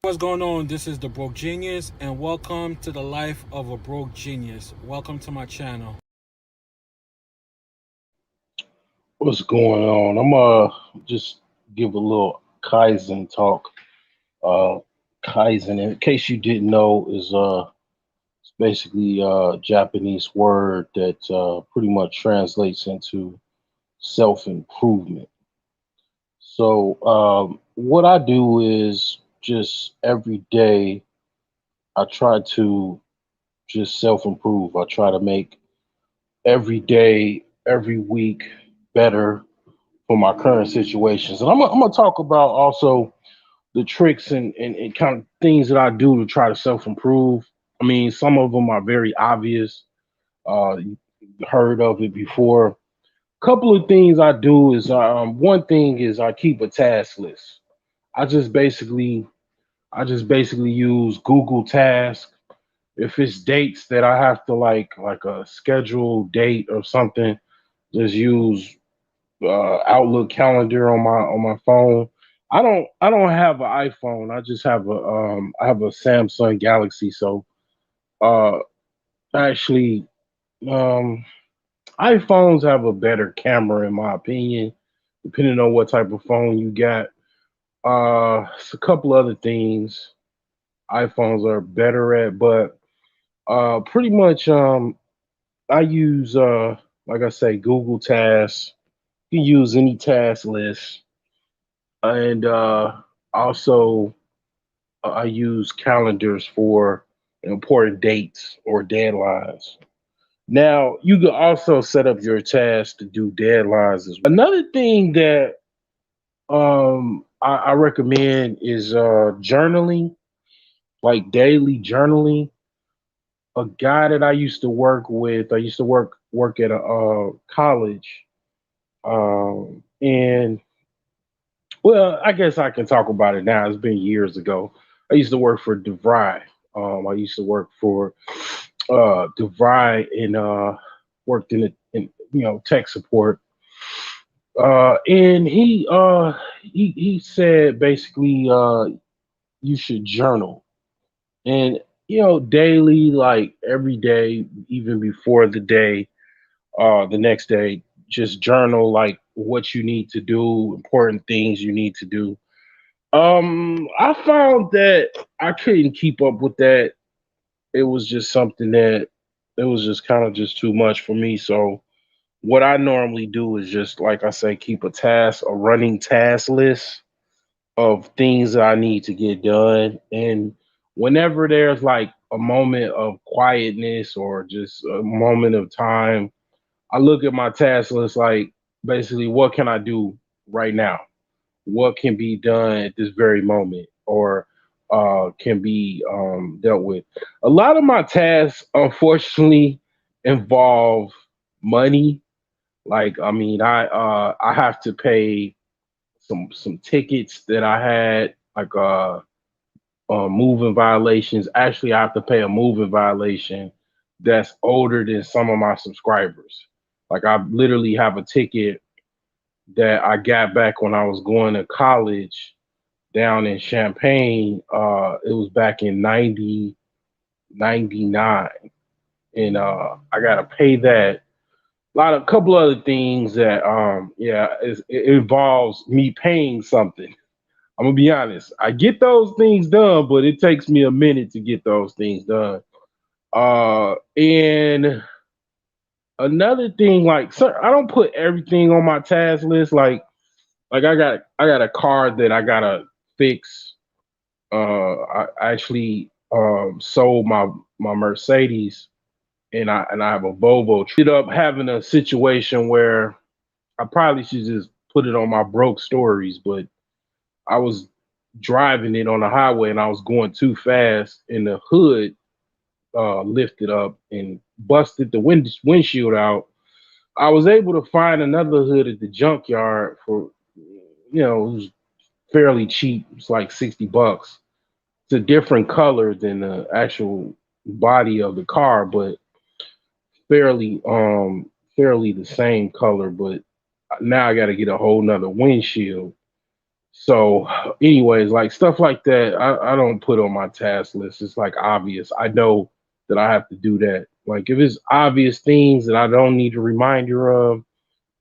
What's going on? This is the Broke Genius, and welcome to the life of a broke genius. Welcome to my channel. What's going on? I'm just give a little Kaizen talk. Uh Kaizen, in case you didn't know, is it's basically a Japanese word that pretty much translates into self-improvement. So what I do is just every day I try to just self-improve. I try to make every day, every week better for my current situations. And I'm gonna talk about also the tricks and kind of things that I do to try to self improve. I mean, some of them are very obvious. You heard of it before. Couple of things I do is one thing is I keep a task list. I just basically I just basically use Google Task. If it's dates that I have to like a scheduled date or something, just use Outlook calendar on my phone. I don't have an iPhone. I just have I have a Samsung Galaxy. So uh actually um iPhones have a better camera in my opinion, depending on what type of phone you got. It's a couple other things iPhones are better at, but pretty much I use like I say Google Tasks. You can use any task list and also I use calendars for important dates or deadlines. Now, you can also set up your tasks to do deadlines as well. Another thing that I recommend is journaling, like daily journaling. A guy that I used to work with, I used to work at a college, and well, I guess I can talk about it now. It's been years ago. I used to work for DeVry. I used to work for DeVry and worked in tech support. And he said basically you should journal and daily, like every day, even before the next day, just journal like what you need to do, important things you need to do. I found that I couldn't keep up with that. It was just something that it was just kind of just too much for me. So what I normally do is just like I say, keep a running task list of things that I need to get done. And whenever there's like a moment of quietness or just a moment of time, I look at my task list like basically what can I do right now? What can be done at this very moment or can be dealt with. A lot of my tasks, unfortunately, involve money. Like, I mean, I have to pay some tickets that I had, like moving violations. Actually, I have to pay a moving violation that's older than some of my subscribers. Like, I literally have a ticket that I got back when I was going to college down in Champaign. It was back in 1999, and I got to pay that. A couple other things that, yeah, it involves me paying something. I'm gonna be honest. I get those things done, but it takes me a minute to get those things done. And another thing, like, sir, I don't put everything on my task list. Like I got a car that I gotta fix. I actually sold my Mercedes, and I have a Volvo. Ended up having a situation where I probably should just put it on my broke stories, but I was driving it on the highway and I was going too fast, and the hood lifted up and busted the windshield out. I was able to find another hood at the junkyard for, it was fairly cheap. It's like $60. It's a different color than the actual body of the car, but fairly fairly the same color. But now I got to get a whole nother windshield. So, anyways, like stuff like that, I don't put on my task list. It's like obvious. I know that I have to do that. Like if it's obvious things that I don't need a reminder of,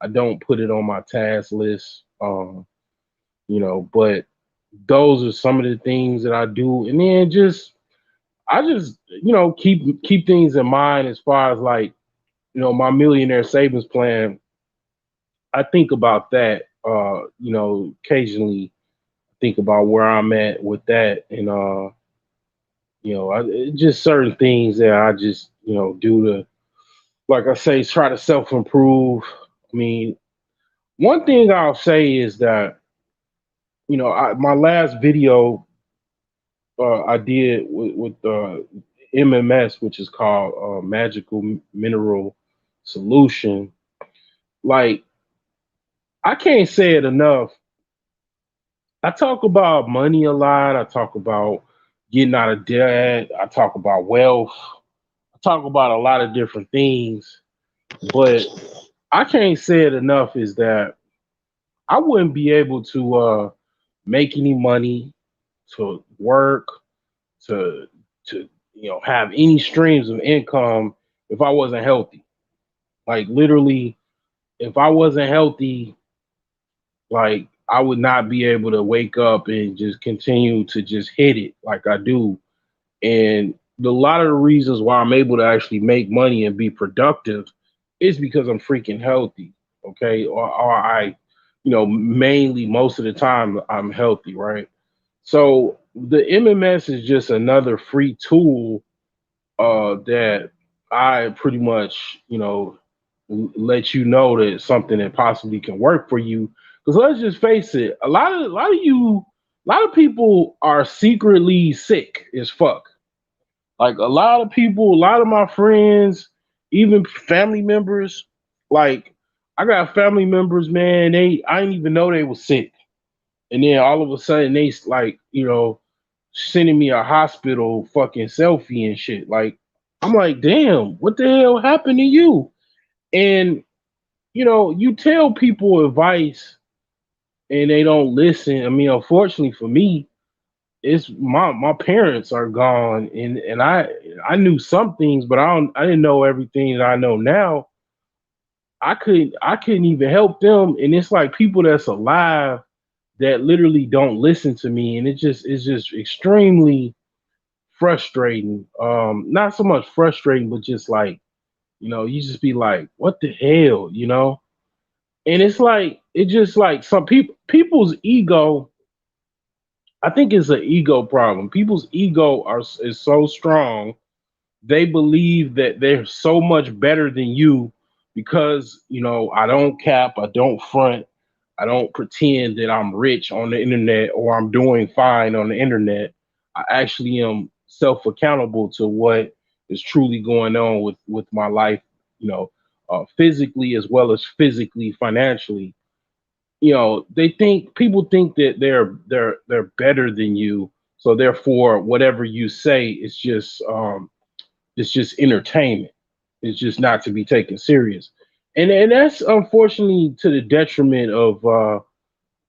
I don't put it on my task list. But those are some of the things that I do, and then I just keep things in mind as far as like my millionaire savings plan. I think about that. Occasionally think about where I'm at with that, and just certain things that I just do to, like I say, try to self improve. I mean, one thing I'll say is that my last video I did with MMS, which is called Magical Mineral Solution. Like I can't say it enough. I talk about money a lot. I talk about getting out of debt. I talk about wealth. I talk about a lot of different things, but I can't say it enough is that I wouldn't be able to make any money, to work, to have any streams of income if I wasn't healthy. Like literally, if I wasn't healthy, like I would not be able to wake up and just continue to just hit it like I do. And a lot of the reasons why I'm able to actually make money and be productive is because I'm freaking healthy. Okay. Or mainly most of the time I'm healthy, right? So the MMS is just another free tool that I pretty much, let you know that it's something that possibly can work for you. Because let's just face it, a lot of people are secretly sick as fuck. Like a lot of people, a lot of my friends, even family members, like I got family members, man, I didn't even know they were sick. And then all of a sudden they like, sending me a hospital fucking selfie and shit. Like I'm like, damn, what the hell happened to you? And you tell people advice and they don't listen. I mean, unfortunately for me, it's my parents are gone, and I knew some things, but I didn't know everything that I know now. I couldn't even help them, and it's like people that's alive that literally don't listen to me, and it's just extremely frustrating. Not so much frustrating, but just like you just be like, what the hell. And it's like it just like some people's ego. I think it's an ego problem. People's ego is so strong. They believe that they're so much better than you because I don't cap, I don't front, I don't pretend that I'm rich on the internet or I'm doing fine on the internet. I actually am self accountable to what is truly going on with my life, physically as well as physically, financially. They think people think that they're better than you, so therefore whatever you say is just it's just entertainment. It's just not to be taken serious, and that's unfortunately to the detriment of a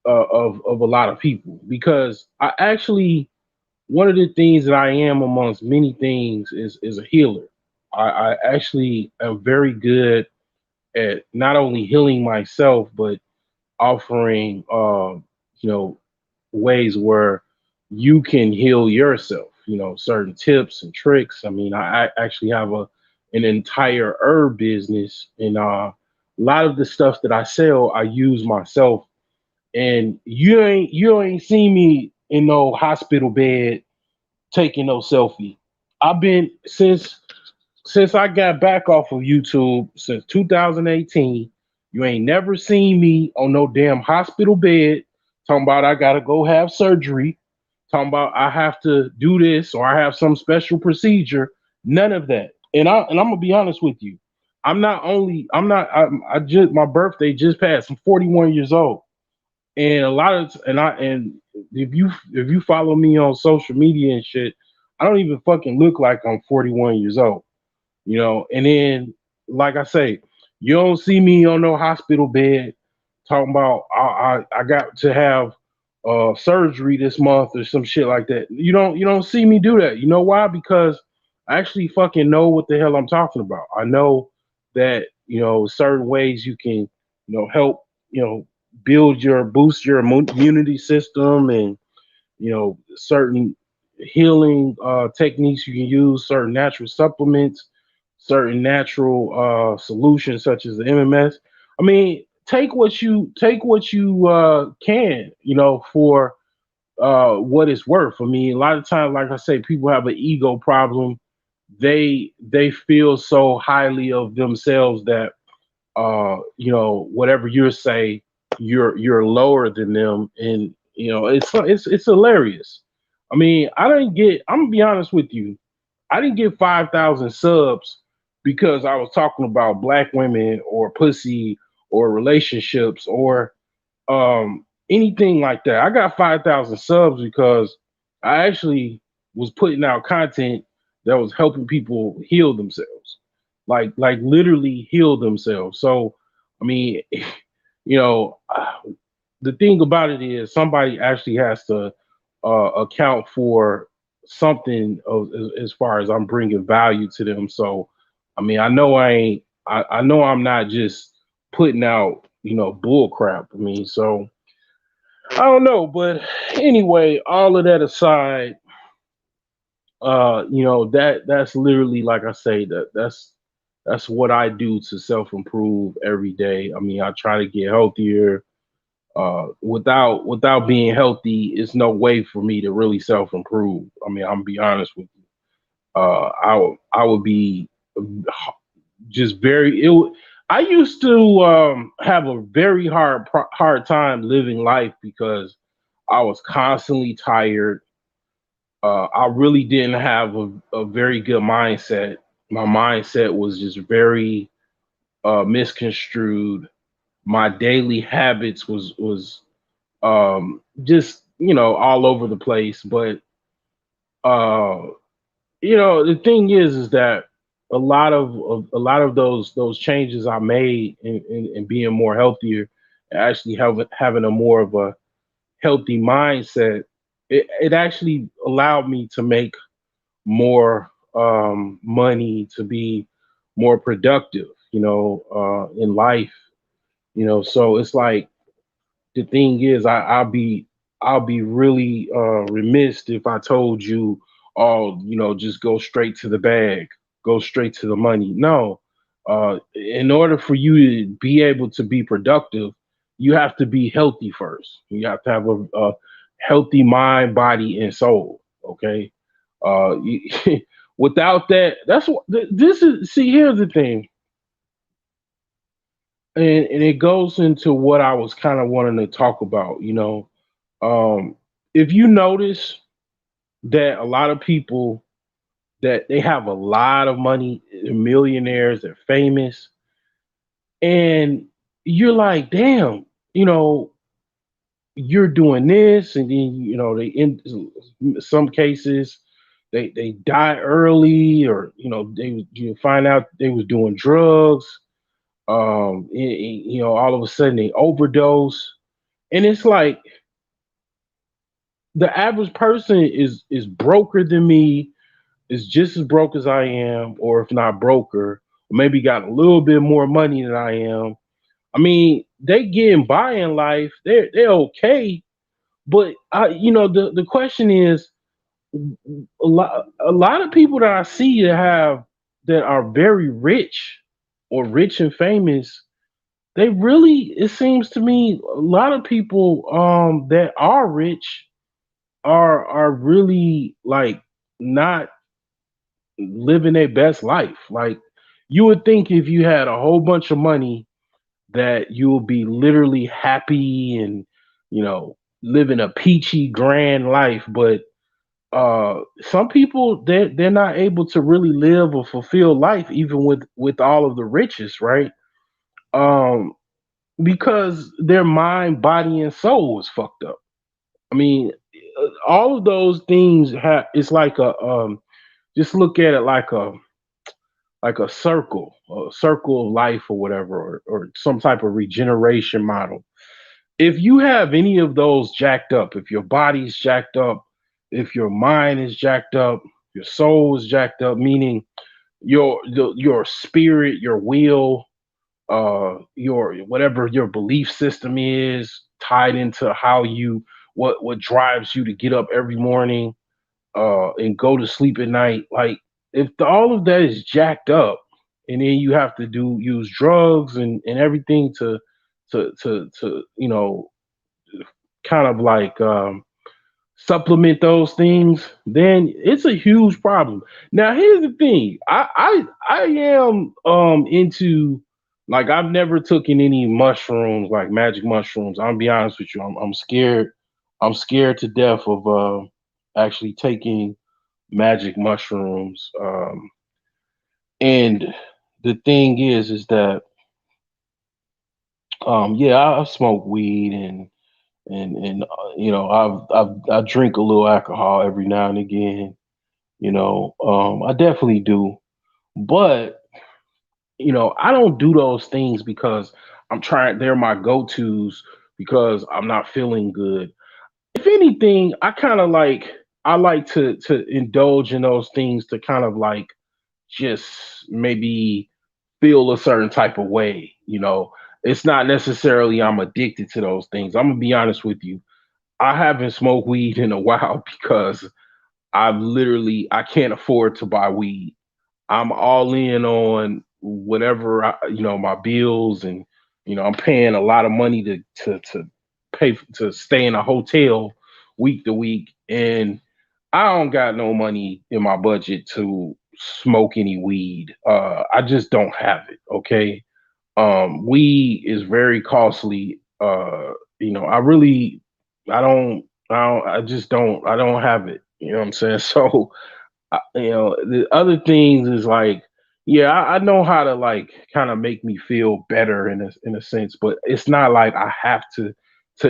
lot of people, because I actually, one of the things that I am amongst many things is a healer. I actually am very good at not only healing myself but offering you know ways where you can heal yourself, certain tips and tricks. I mean, I actually have an entire herb business, and a lot of the stuff that I sell I use myself. And you ain't seen me in no hospital bed taking no selfie. I've been since I got back off of YouTube since 2018. You ain't never seen me on no damn hospital bed talking about I gotta go have surgery, talking about I have to do this or I have some special procedure. None of that. And I'm gonna be honest with you. I just my birthday just passed. I'm 41 years old. And a lot of and if you follow me on social media and shit, I don't even fucking look like I'm 41 years old. And then, like I say, you don't see me on no hospital bed talking about I got to have surgery this month or some shit like that. You don't see me do that. You know why? Because I actually fucking know what the hell I'm talking about. I know that certain ways you can help build your boost your immunity system, and certain healing techniques you can use, certain natural supplements, certain natural solutions such as the MMS. I mean, take what you can, for what it's worth. I mean, a lot of times, like I say, people have an ego problem. They feel so highly of themselves that whatever you say, you're lower than them, and it's hilarious. I mean, I didn't get. I'm gonna be honest with you. I didn't get 5,000 subs because I was talking about black women or pussy or relationships or anything like that. I got 5,000 subs because I actually was putting out content that was helping people heal themselves, like literally heal themselves. So I mean, you know, the thing about it is somebody actually has to account for something as far as I'm bringing value to them. So I mean, I know I ain't. I know I'm not just putting out bull crap. I mean, so I don't know, but anyway, all of that aside, that's literally, like I say, that's what I do to self improve every day. I mean, I try to get healthier. Without being healthy, it's no way for me to really self improve. I mean, I'm gonna be honest with you. I would be just very ill. I used to have a very hard time living life because I was constantly tired. I really didn't have a very good mindset. My mindset was just very misconstrued. My daily habits was just all over the place. But uh, the thing is that a lot of those changes I made in being more healthier, actually having a more of a healthy mindset, it actually allowed me to make more money, to be more productive, in life. So it's like, the thing is, I'll be really remiss if I told you, oh, just go straight to the bag, go straight to the money. No, in order for you to be able to be productive, you have to be healthy first. You have to have a healthy mind, body, and soul. Okay, without that, that's what this is. See, here's the thing, and it goes into what I was kind of wanting to talk about. Um, if you notice that a lot of people, that they have a lot of money, they're millionaires, they're famous, and you're like, damn, you know, you're doing this, and then they in some cases they die early, or you find out they was doing drugs, all of a sudden they overdose, and it's like the average person is broker than me, is just as broke as I am, or if not broker, or maybe got a little bit more money than I am. I mean, they getting by in life. They're okay, but the question is, a lot of people that I see that are very rich or rich and famous, they really, it seems to me, a lot of people that are rich are really like not living their best life. Like, you would think if you had a whole bunch of money that you will be literally happy and living a peachy grand life, but some people, they're not able to really live a fulfilled life even with all of the riches, right? um because their mind, body, and soul is fucked up. I mean, all of those things have, it's like just look at it like a circle of life or whatever, or some type of regeneration model. If you have any of those jacked up, if your body's jacked up, if your mind is jacked up, your soul is jacked up, meaning your spirit, your will, your whatever your belief system is tied into how you what drives you to get up every morning and go to sleep at night. Like if all of that is jacked up, and then you have to do use drugs and everything to kind of like supplement those things, then it's a huge problem. Now, here's the thing: I am into, like, I've never taken any mushrooms like magic mushrooms. I'll be honest with you. I'm scared. I'm scared to death of actually taking magic mushrooms. And the thing is that yeah, I smoke weed and I drink a little alcohol every now and again. I definitely do, but I don't do those things because I'm trying. They're my go tos because I'm not feeling good. If anything, I like to indulge in those things to kind of like just maybe feel a certain type of way. It's not necessarily I'm addicted to those things. I'm gonna be honest with you. I haven't smoked weed in a while because I can't afford to buy weed. I'm all in on whatever my bills, and I'm paying a lot of money to pay to stay in a hotel week to week, and I don't got no money in my budget to smoke any weed. I just don't have it. Okay, weed is very costly. I really, I just don't, I don't have it. You know what I'm saying? So the other things is like, yeah, I know how to like kind of make me feel better in a sense, but it's not like I have to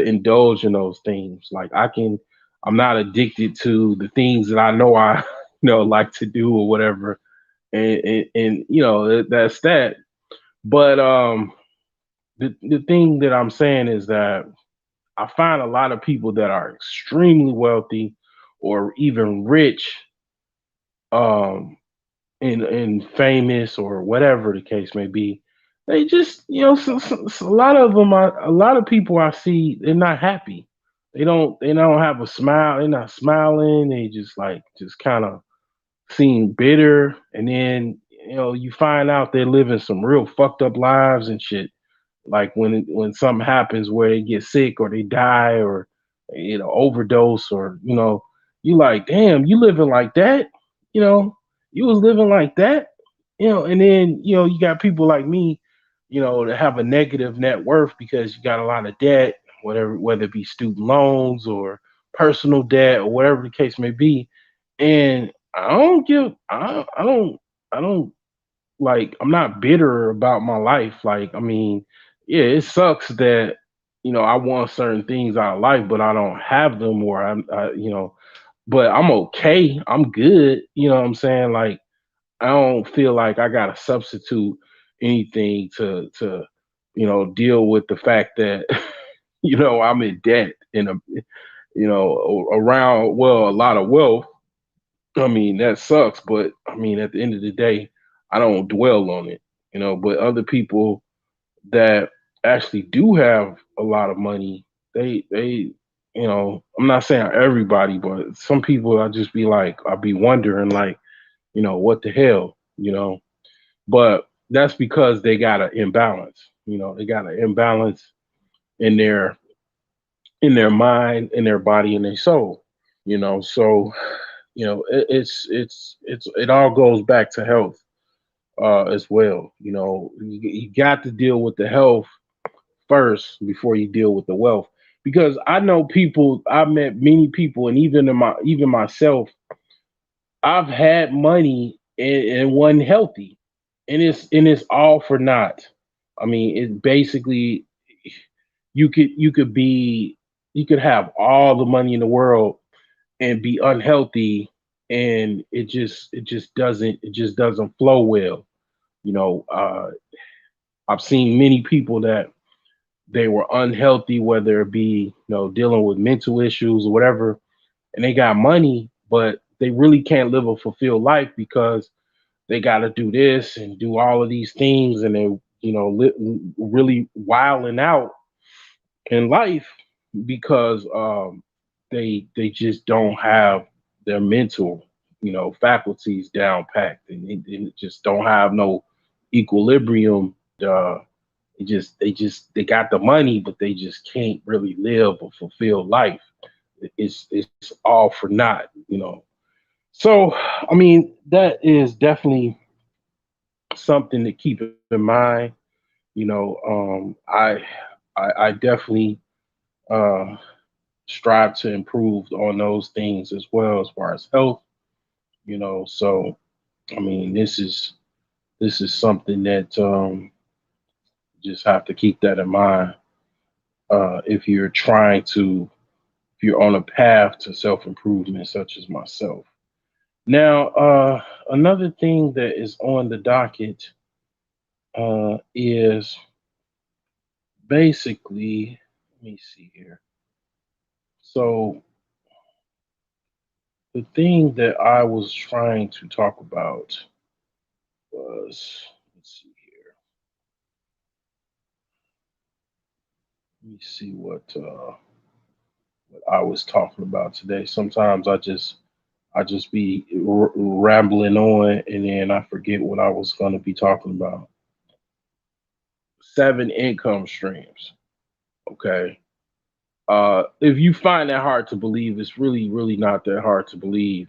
indulge in those things. Like I'm not addicted to the things that I know I like to do or whatever, and that's that. But the thing that I'm saying is that I find a lot of people that are extremely wealthy or even rich, um, and famous or whatever the case may be, they just a lot of them are a lot of people I see, they're not happy. They don't have a smile. They're not smiling. They just kind of seem bitter. And then you find out they're living some real fucked up lives and shit. Like when something happens where they get sick or they die or overdose, or you like, damn, you living like that, you know you was living like that, and then you got people like me, that have a negative net worth because you got a lot of debt, whether it be student loans or personal debt or whatever the case may be. And I don't like, I'm not bitter about my life. Like, I mean, yeah, it sucks that I want certain things out of life, but I don't have them, or but I'm okay. I'm good. You know what I'm saying? Like, I don't feel like I gotta substitute anything to deal with the fact that I'm in debt in a around, well, a lot of wealth. I mean, that sucks, but I mean, at the end of the day, I don't dwell on it, But other people that actually do have a lot of money, they, I'm not saying everybody, but some people, I just be like, I'll be wondering, like, what the hell, But that's because they got an imbalance, they got an imbalance in their mind, in their body, and their soul, So it all goes back to health as well. You got to deal with the health first before you deal with the wealth. Because I know people, I've met many people, and even myself, I've had money and wasn't healthy, and it's all for naught. I mean, it basically, you could have all the money in the world and be unhealthy, and it just doesn't flow well. you know uh I've seen many people that they were unhealthy, whether it be dealing with mental issues or whatever, and they got money, but they really can't live a fulfilled life because they got to do this and do all of these things, and they really wilding out in life because they just don't have their mental faculties down packed, and they just don't have no equilibrium. They got the money, but they just can't really live a fulfilled life. It's all for naught. So I mean, that is definitely something to keep in mind. I definitely uh, strive to improve on those things as well as far as health. So I mean, this is something that you just have to keep that in mind if you're if you're on a path to self improvement, such as myself. Now, another thing that is on the docket is basically, let me see here. So, the thing that I was trying to talk about was, let's see here. Let me see what I was talking about today. Sometimes I just be rambling on, and then I forget what I was going to be talking about. 7 income streams. Okay. If you find that hard to believe, it's really, really not that hard to believe.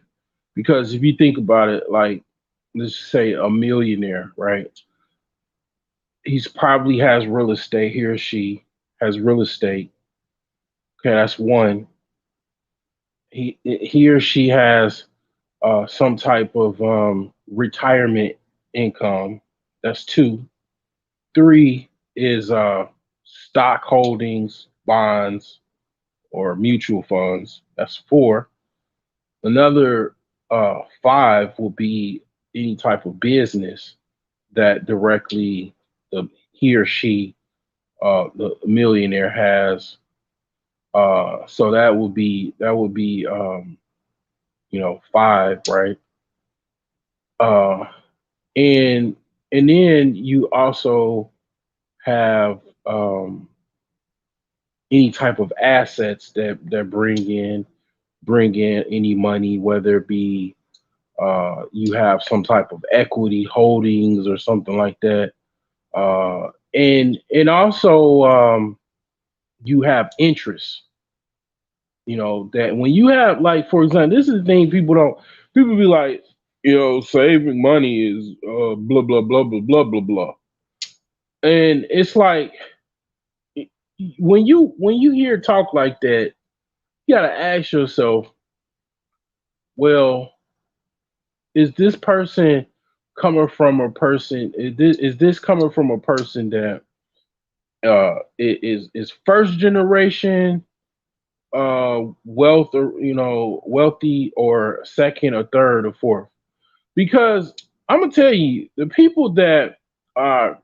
Because if you think about it, like, let's say a millionaire, right? He's probably has real estate. He or she has real estate. Okay, that's one. He or she has some type of retirement income. That's two. Three is stock holdings, bonds, or mutual funds. That's four. Another five will be any type of business that directly he or she, the millionaire, has. So that would be five, right? Uh, and and then you also have any type of assets that bring in any money, whether it be you have some type of equity holdings or something like that, and also you have interest. That when you have, like, for example, this is the thing people be like, saving money is blah blah blah blah blah blah blah, and it's like, when you hear talk like that, you gotta ask yourself, well, is this person coming from a person? Is this coming from a person that is first generation wealth, or wealthy, or second or third or fourth? Because I'm gonna tell you, the people that are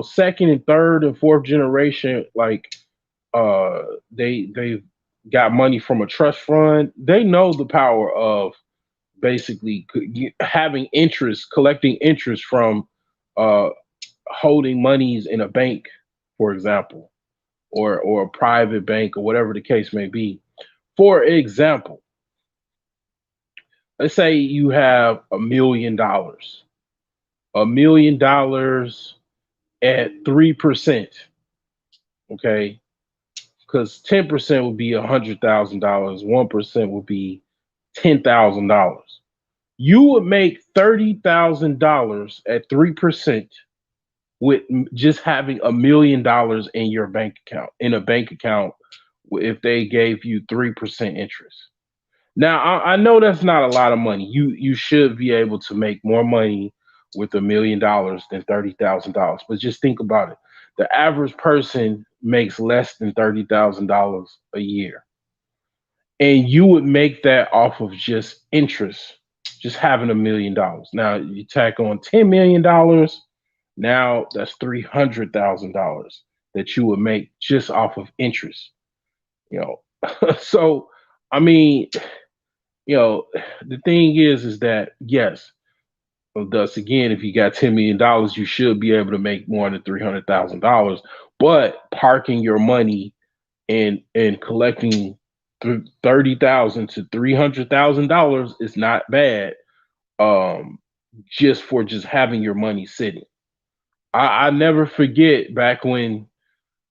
second and third and fourth generation, like they've got money from a trust fund. They know the power of basically having interest, collecting interest from uh, holding monies in a bank, for example, or a private bank, or whatever the case may be. For example, let's say you have $1 million, $1 million at 3%. Okay, because 10% would be $100,000, 1% would be $10,000. You would make $30,000 at 3% with just having $1 million in your bank account, in a bank account, if they gave you 3% interest. Now, I know that's not a lot of money. You should be able to make more money with $1 million than $30,000. But just think about it. The average person makes less than $30,000 a year, and you would make that off of just interest, just having $1 million. Now you tack on $10 million. Now that's $300,000 that you would make just off of interest. You know, so I mean, you know, the thing is that yes, thus again, if you got $10 million, you should be able to make more than $300,000. But parking your money and collecting 30,000 to $300,000 is not bad. Um, just for just having your money sitting. I never forget back when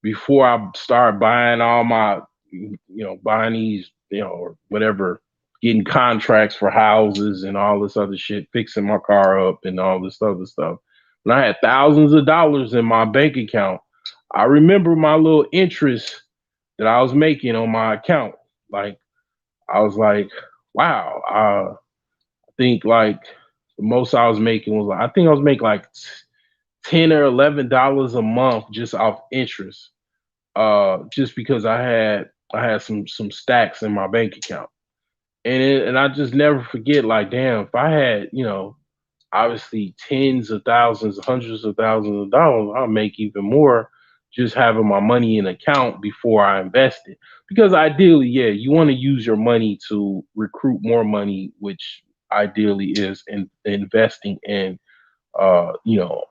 before I started buying all my, buying these, or whatever, getting contracts for houses and all this other shit, fixing my car up and all this other stuff. When I had thousands of dollars in my bank account, I remember my little interest that I was making on my account. Like, I was like, wow, I think like the most I was making was like, I think I was making like $10 or $11 a month just off interest, just because I had some stacks in my bank account, and I just never forget. Like, damn, if I had obviously tens of thousands, hundreds of thousands of dollars, I'll make even more just having my money in account before I invest it. Because ideally, yeah, you want to use your money to recruit more money, which ideally is in investing in you know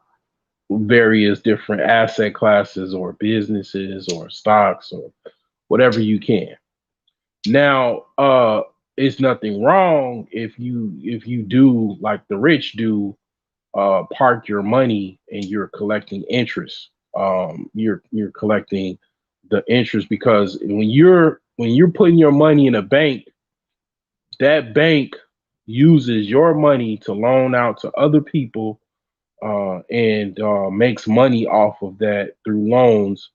various different asset classes or businesses or stocks or whatever you can. Now, it's nothing wrong if you do like the rich do, park your money and you're collecting interest. You're collecting the interest because when you're putting your money in a bank, that bank uses your money to loan out to other people, and makes money off of that through loans.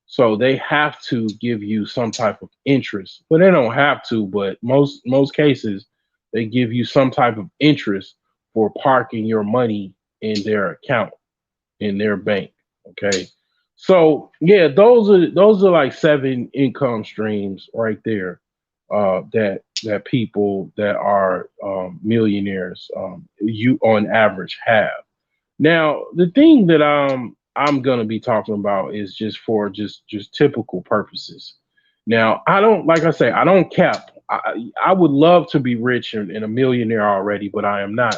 So they have to give you some type of interest. But they don't have to, but most cases they give you some type of interest for parking your money in their account in their bank. Okay. So yeah, those are like seven income streams right there, that people that are millionaires, you on average have. Now, the thing that I'm gonna be talking about is just for just typical purposes. Now, I don't like I say I don't cap. I would love to be rich and a millionaire already, but I am not.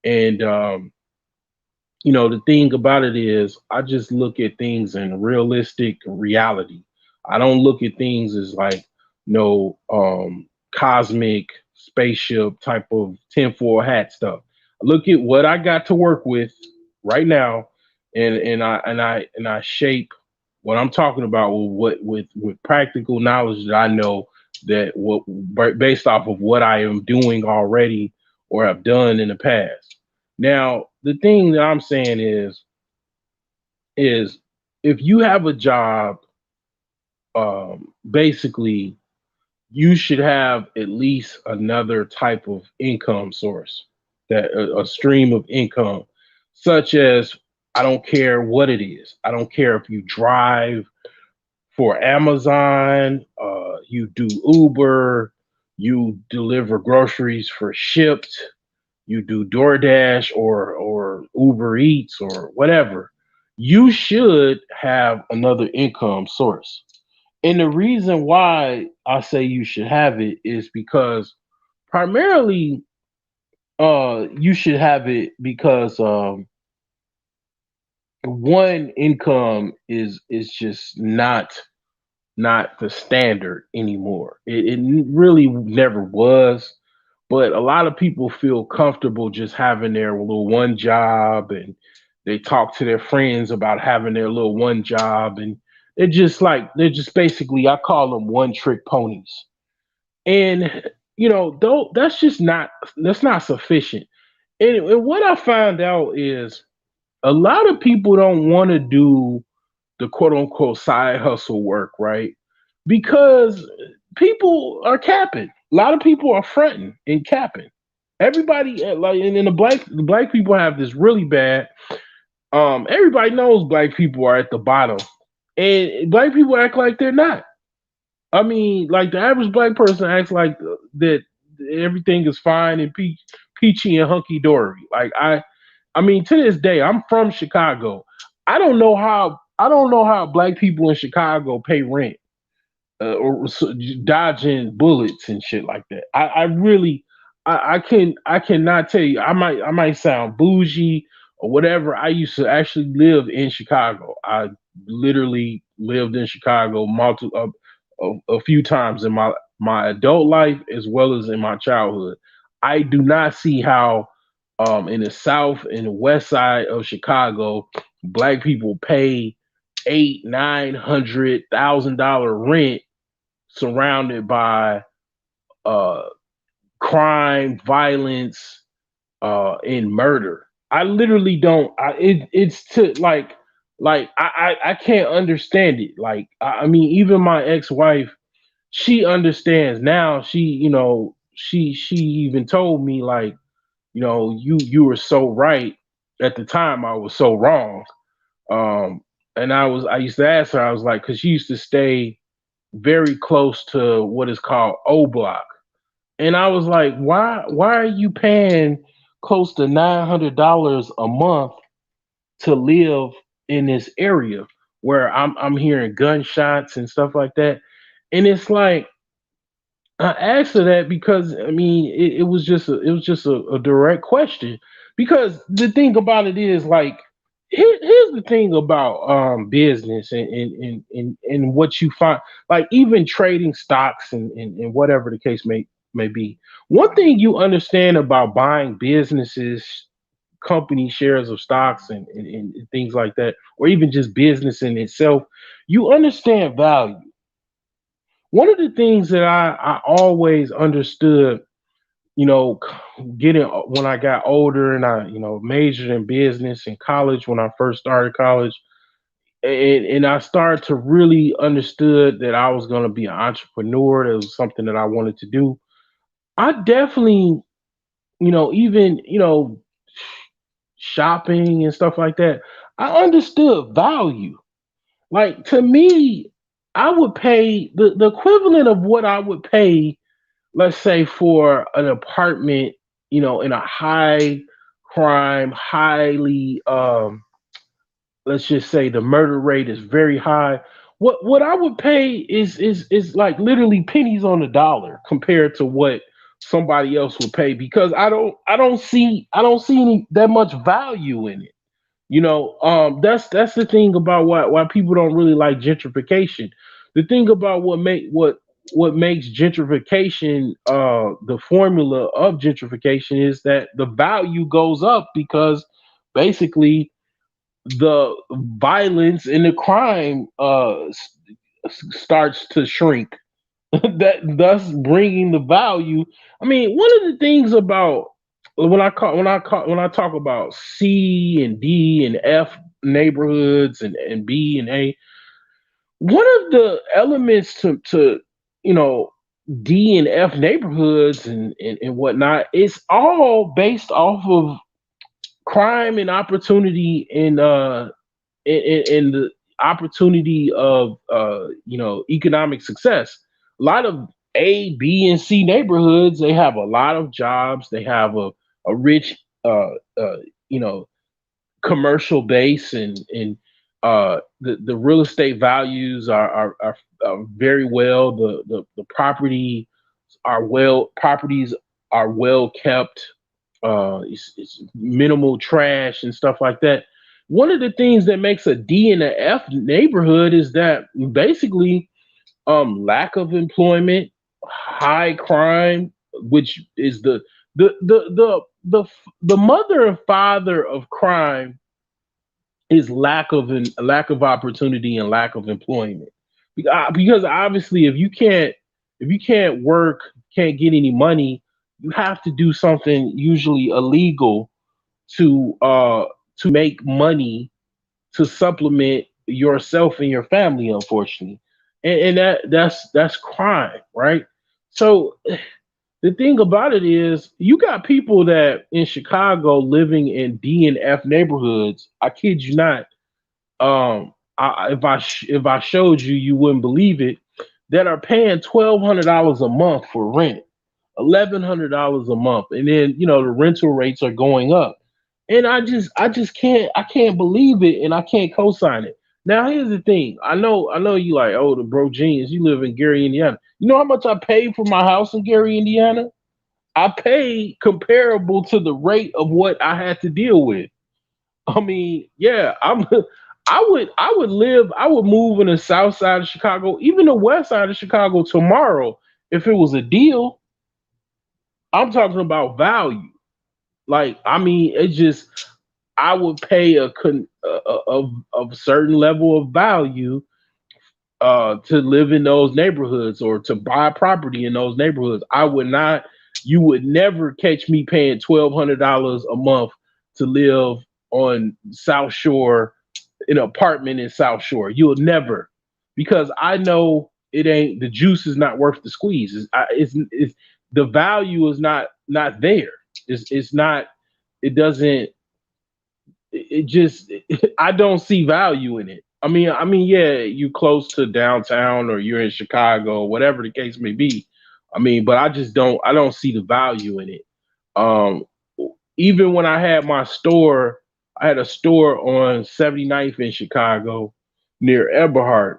And the thing about it is I just look at things in realistic reality. I don't look at things as like no cosmic spaceship type of tinfoil hat stuff. I look at what I got to work with right now, and I shape what I'm talking about with with practical knowledge that I know that what based off of what I am doing already or have done in the past. Now, the thing that I'm saying is if you have a job, basically you should have at least another type of income source, that a stream of income, such as, I don't care what it is. I don't care if you drive for Amazon, you do Uber, you deliver groceries for Shipped, you do DoorDash or Uber Eats or whatever. You should have another income source. And the reason why I say you should have it is because primarily you should have it because one income is just not the standard anymore. It really never was, but a lot of people feel comfortable just having their little one job, and they talk to their friends about having their little one job, and they're just basically, I call them one trick ponies. And though that's not sufficient. And what I found out is a lot of people don't want to do the quote unquote side hustle work, right? Because people are capping. A lot of people are fronting and capping. Everybody, like, and the black people have this really bad. Everybody knows black people are at the bottom, and black people act like they're not. I mean, like, the average black person acts like that everything is fine and peachy and hunky dory. Like, I mean, to this day, I'm from Chicago. I don't know how. I don't know how black people in Chicago pay rent, or dodging bullets and shit like that. I really, I cannot tell you. I might sound bougie or whatever. I used to actually live in Chicago. I literally lived in Chicago a few times in my adult life as well as in my childhood. I do not see how, in the south and the west side of Chicago, black people pay eight, $900,000 rent surrounded by uh, crime, violence, and murder. I literally don't. It's to I can't understand it. Like I mean, even my ex-wife, she understands now. She even told me like, you were so right at the time. I was so wrong. Um, and I used to ask her. I was like, because she used to stay very close to what is called O Block. And I was like, why are you paying close to $900 a month to live in this area where I'm hearing gunshots and stuff like that? And it's like, I asked her that because I mean it was just a direct question. Because the thing about it is like, here's the thing about business and what you find, like even trading stocks and whatever the case may be. One thing you understand about buying businesses, company shares of stocks and things like that, or even just business in itself, you understand value. One of the things that I always understood, you know, getting when I got older and I, majored in business in college when I first started college, and I started to really understood that I was going to be an entrepreneur. That was something that I wanted to do. I definitely, even, shopping and stuff like that, I understood value. Like to me, I would pay the equivalent of what I would pay, let's say, for an apartment, in a high crime, highly, let's just say the murder rate is very high. What I would pay is like literally pennies on the dollar compared to what somebody else would pay, because I don't see any that much value in it. That's the thing about why people don't really like gentrification. The thing about what makes gentrification, the formula of gentrification, is that the value goes up because basically the violence and the crime starts to shrink. That thus bringing the value. I mean, one of the things about when I talk about C and D and F neighborhoods and B and A, one of the elements to you know D and F neighborhoods and whatnot, it's all based off of crime and opportunity and the opportunity of economic success. A lot of A, B, and C neighborhoods, they have a lot of jobs. They have a rich uh, you know commercial base, and the real estate values are very well. The properties are well kept. It's minimal trash and stuff like that. One of the things that makes a D and a F neighborhood is that basically, lack of employment, high crime, which is the the mother and father of crime, is lack of opportunity and lack of employment. Because obviously, if you can't work, can't get any money, you have to do something usually illegal to make money to supplement yourself and your family, unfortunately. And that's crime, right? So the thing about it is, you got people that in Chicago living in D and F neighborhoods. I kid you not. If I showed you, you wouldn't believe it. That are paying $1,200 a month for rent, $1,100 a month, and then the rental rates are going up. And I just can't believe it, and I can't co-sign it. Now here's the thing. I know you like, oh, the bro genius. You live in Gary, Indiana. You know how much I paid for my house in Gary, Indiana? I paid comparable to the rate of what I had to deal with. I mean, yeah, I would move in the south side of Chicago, even the west side of Chicago tomorrow if it was a deal. I'm talking about value. Like, I mean, it just I would pay a certain level of value to live in those neighborhoods or to buy property in those neighborhoods. I would not. You would never catch me paying $1,200 a month to live on South Shore, an apartment in South Shore. You'll never, because I know it ain't, the juice is not worth the squeeze. It's the value is not there. It's not. It doesn't. It just I don't see value in it. I mean, yeah, you close to downtown or you're in Chicago, or whatever the case may be. I mean, but I don't see the value in it. Um, Even when I had my store, I had a store on 79th in Chicago near Eberhard.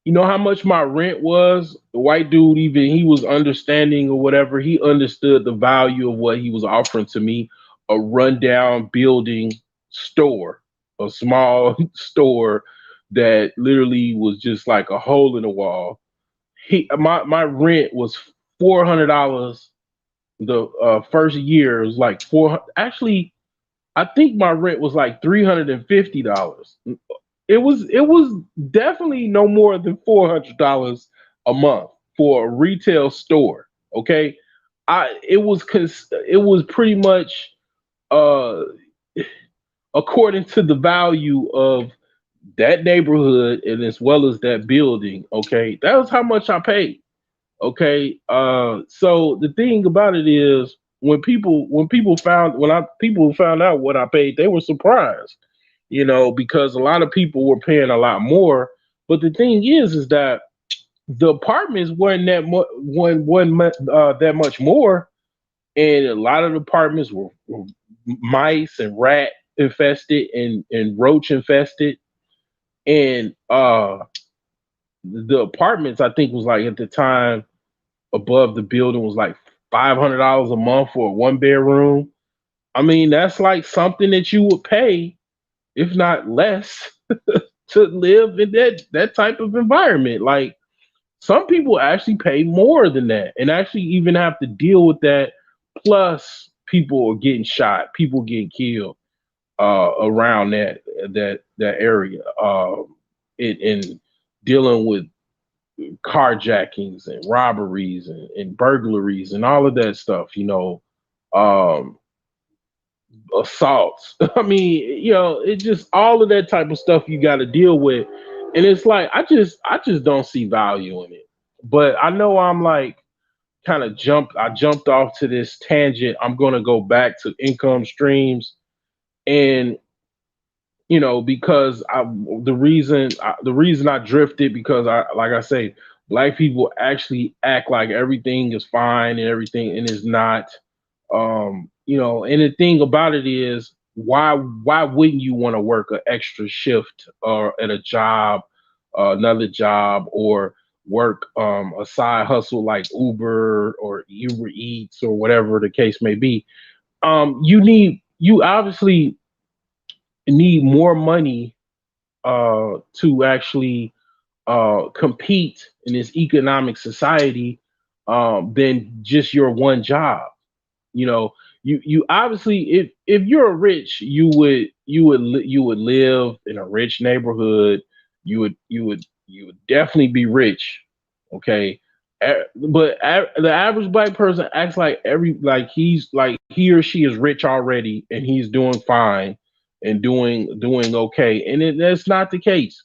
You know how much my rent was? The white dude, even he was understanding or whatever. He understood the value of what he was offering to me. A rundown building store, a small store that literally was just like a hole in the wall. My rent was $400. The first year it was like 400. Actually, I think my rent was like $350. It was definitely no more than $400 a month for a retail store. Okay, it was pretty much uh according to the value of that neighborhood and as well as that building. Okay, that was how much I paid. Okay, so the thing about it is when people found out what I paid, they were surprised, because a lot of people were paying a lot more. But the thing is that the apartments weren't that much more, and a lot of the apartments were mice and rat infested and roach infested, and the apartments I think was like at the time above the building was like $500 a month for a one bedroom. I mean, that's like something that you would pay, if not less, to live in that type of environment. Like some people actually pay more than that and actually even have to deal with that. Plus, people are getting shot, people getting killed around that area, and dealing with carjackings and robberies and burglaries and all of that stuff, um, assaults. I mean, it just all of that type of stuff you got to deal with. And it's like, I just don't see value in it. But I know I'm like I jumped off to this tangent. I'm going to go back to income streams. And because the reason I drifted, because I like I say, black people actually act like everything is fine and everything and is not. And the thing about it is, why wouldn't you want to work an extra shift or at a job, another job, or work a side hustle like Uber or Uber Eats or whatever the case may be? You obviously need more money to actually compete in this economic society than just your one job. You know, you obviously, if you're rich, you would live in a rich neighborhood. You would definitely be rich. Okay. But the average black person acts like he's like he or she is rich already and he's doing fine and doing okay, and that's not the case.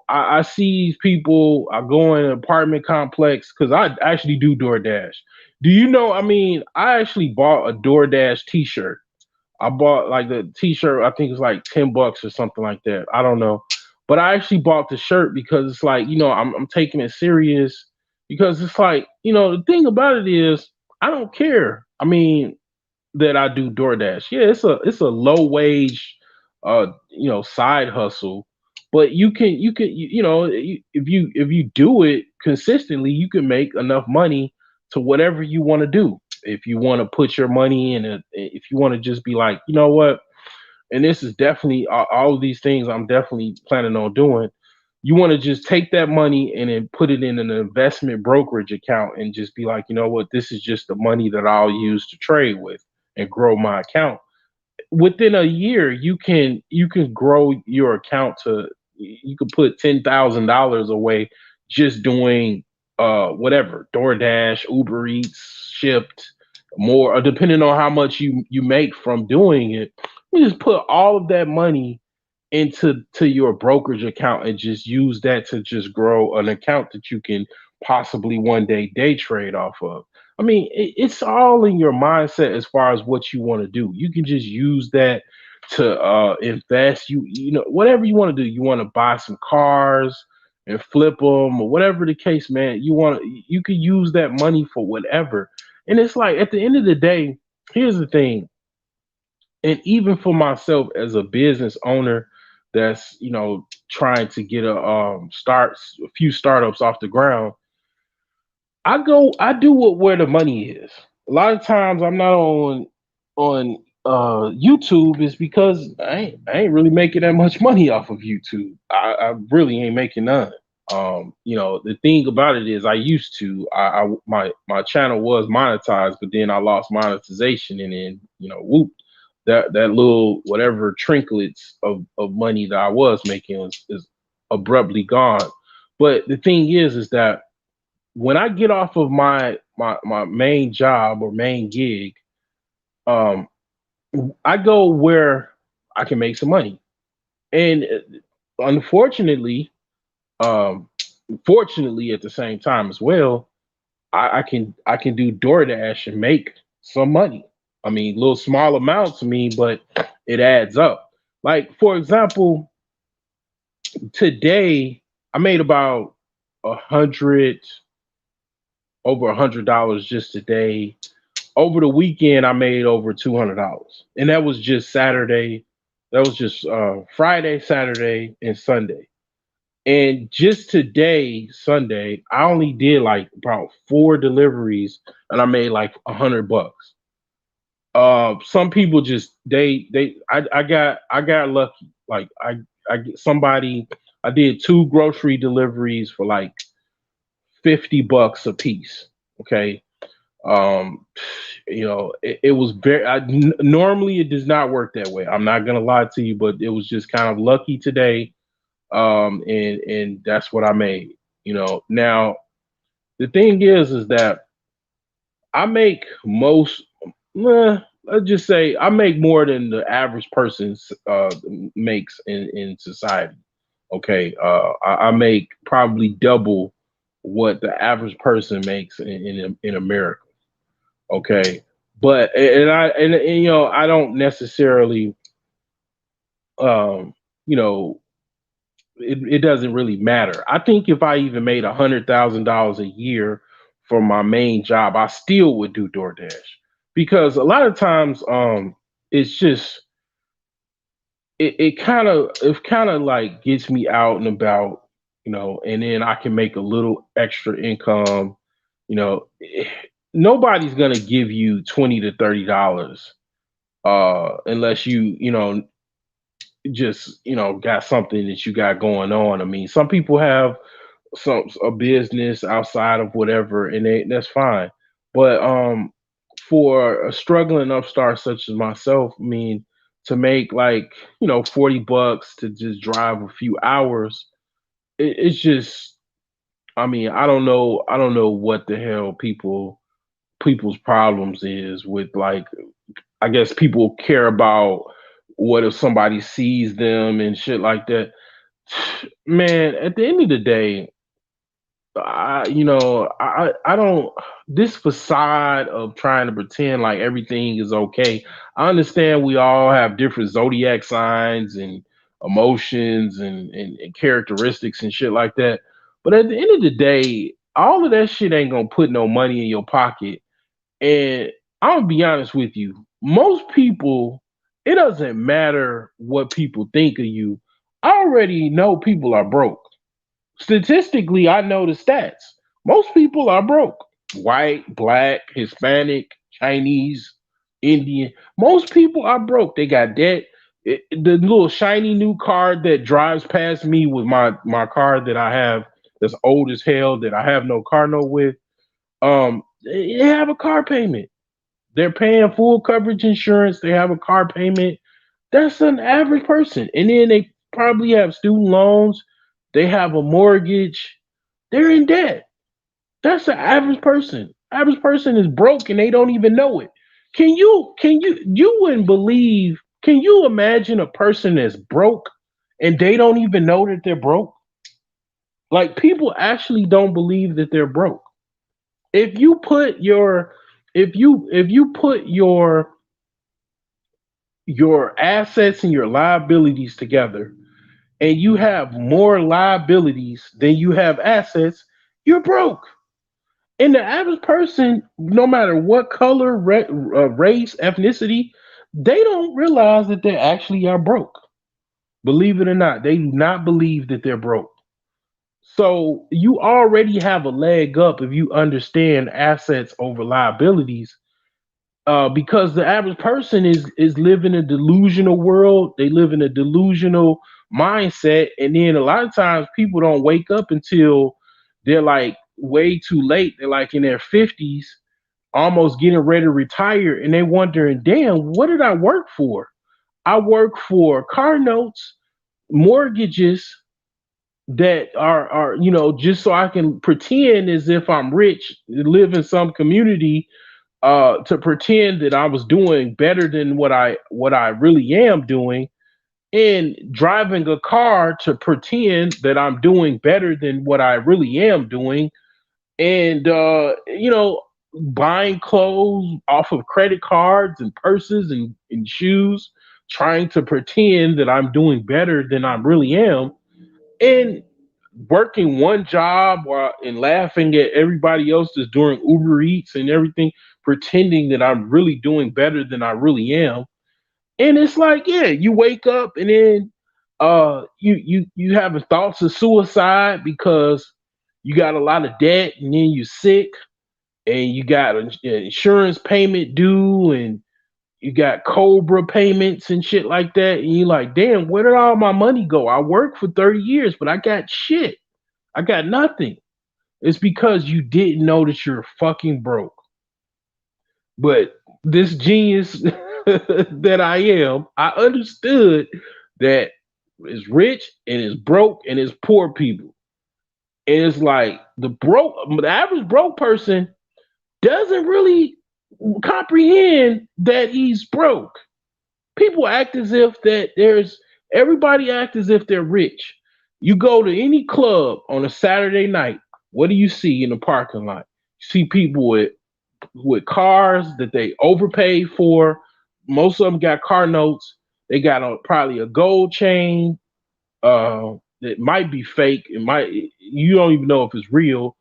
I see these people. I go in an apartment complex because I actually do DoorDash. Do you know? I mean, I actually bought a DoorDash T-shirt. I bought like the T-shirt. I think it's like $10 or something like that. I don't know, but I actually bought the shirt because it's like I'm taking it serious because it's like the thing about it is I don't care. I mean that I do DoorDash. Yeah, it's a low wage side hustle. But if you do it consistently, you can make enough money to whatever you want to do. If you want to put your money in if you want to just be like, you know what, and this is definitely all of these things I'm definitely planning on doing. You want to just take that money and then put it in an investment brokerage account and just be like, you know what, this is just the money that I'll use to trade with and grow my account. Within a year, you can grow your account to, you could put $10,000 away just doing whatever, DoorDash, Uber Eats, Shipped, more, depending on how much you make from doing it. You just put all of that money into your brokerage account and just use that to just grow an account that you can possibly one day trade off of. I mean, it's all in your mindset as far as what you want to do. You can just use that to invest. Whatever you want to do. You want to buy some cars and flip them or whatever the case, man. You can use that money for whatever. And it's like at the end of the day, here's the thing, and even for myself as a business owner that's trying to get a few startups off the ground, I do what where the money is. A lot of times I'm not on YouTube is because I ain't really making that much money off of YouTube. I really ain't making none. The thing about it is I used to, my channel was monetized, but then I lost monetization, and then whoop, that little whatever trinklets of money that I was making is abruptly gone. But the thing is that when I get off of my main job or main gig, um, I go where I can make some money. And unfortunately, um, fortunately at the same time as well, I can do DoorDash and make some money. I mean, little small amount to me, but it adds up. Like for example, today I made about 100 over $100 just today. Over the weekend, I made over $200, and that was just Saturday. That was just Friday, Saturday, and Sunday. And just today, Sunday, I only did like about 4 deliveries, and I made like $100. Some people just I got lucky. Like I get somebody. I did 2 grocery deliveries for like $50 a piece. Okay. um it was very normally it does not work that way. I'm not gonna lie to you, but it was just kind of lucky today. And that's what I made. Now the thing is that I make most, let's just say I make more than the average person makes in society. Okay, I make probably double what the average person makes in America. Okay, but and I don't necessarily um you know it doesn't really matter. I think if I even made $100,000 a year for my main job, I still would do DoorDash, because a lot of times it's just it kind of like gets me out and about, and then I can make a little extra income. You know, nobody's gonna give you $20 to $30 unless you just got something that you got going on. I mean, some people have a business outside of whatever, and that's fine. But for a struggling upstart such as myself, I mean, to make like $40 to just drive a few hours, it's just, I mean, I don't know what the hell people's problems is with, like, I guess people care about what if somebody sees them and shit like that. Man, at the end of the day, I don't, this facade of trying to pretend like everything is okay. I understand we all have different zodiac signs and emotions and characteristics and shit like that. But at the end of the day, all of that shit ain't gonna put no money in your pocket. And I'm gonna be honest with you, most people It doesn't matter what people think of you. I already know people are broke. Statistically, I know the stats. Most people are broke. White, black, Hispanic, Chinese, Indian. Most people are broke. They got debt. The little shiny new car that drives past me with my car that I have that's old as hell that I have no car note with. They have a car payment. They're paying full coverage insurance. They have a car payment. That's an average person. And then they probably have student loans. They have a mortgage. They're in debt. That's the average person. Average person is broke and they don't even know it. You wouldn't believe, can you imagine a person that's broke and they don't even know that they're broke? Like people actually don't believe that they're broke. If you put your if you put your assets and your liabilities together and you have more liabilities than you have assets, you're broke. And the average person, no matter what color, race, ethnicity, they don't realize that they actually are broke. Believe it or not, they do not believe that they're broke. So you already have a leg up if you understand assets over liabilities, because the average person is living a delusional world. They live in a delusional mindset, and then a lot of times people don't wake up until they're like way too late. They're like in their 50s, almost getting ready to retire, and they're wondering, "Damn, what did I work for? I work for car notes, mortgages." That are just so I can pretend as if I'm rich, live in some community, to pretend that I was doing better than what I really am doing, and driving a car to pretend that I'm doing better than what I really am doing, and buying clothes off of credit cards and purses and shoes, trying to pretend that I'm doing better than I really am, and working one job while and laughing at everybody else that's doing Uber Eats and everything, pretending that I'm really doing better than I really am. And it's like, yeah, you wake up and then you having thoughts of suicide because you got a lot of debt, and then you're sick, and you got an insurance payment due, and you got Cobra payments and shit like that, and you're like, damn, where did all my money go? I worked for 30 years, but I got shit. I got nothing. It's because you didn't know that you're fucking broke. But this genius that I am, I understood that it's rich and it's broke and it's poor people. And it's like the average broke person doesn't really comprehend that he's broke. People act as if that there's everybody act as if they're rich. You go to any club on a Saturday night, what do you see in the parking lot? You see people with cars that they overpaid for. Most of them got car notes. They got probably a gold chain that might be fake. It might, you don't even know if it's real.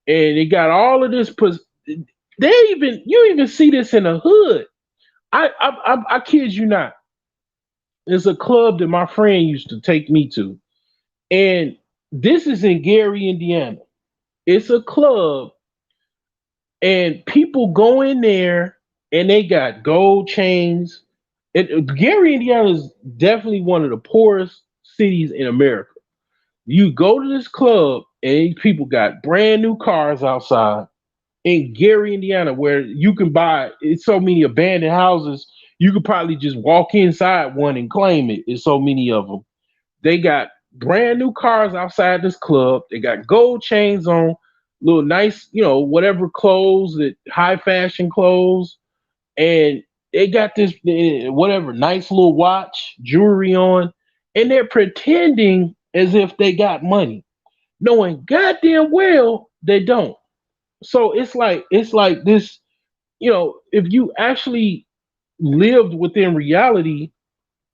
And they got all of this. They even you even see this in the hood. I kid you not. It's a club that my friend used to take me to, and this is in Gary, Indiana. It's a club, and people go in there, and they got gold chains. Gary, Indiana is definitely one of the poorest cities in America. You go to this club, and people got brand new cars outside in Gary, Indiana, where you can buy. It's so many abandoned houses. You could probably just walk inside one and claim it. It's so many of them. They got brand new cars outside this club. They got gold chains on, little nice, whatever clothes, that high fashion clothes, and they got this whatever nice little watch, jewelry on, and they're pretending as if they got money, knowing goddamn well they don't. So it's like this, if you actually lived within reality,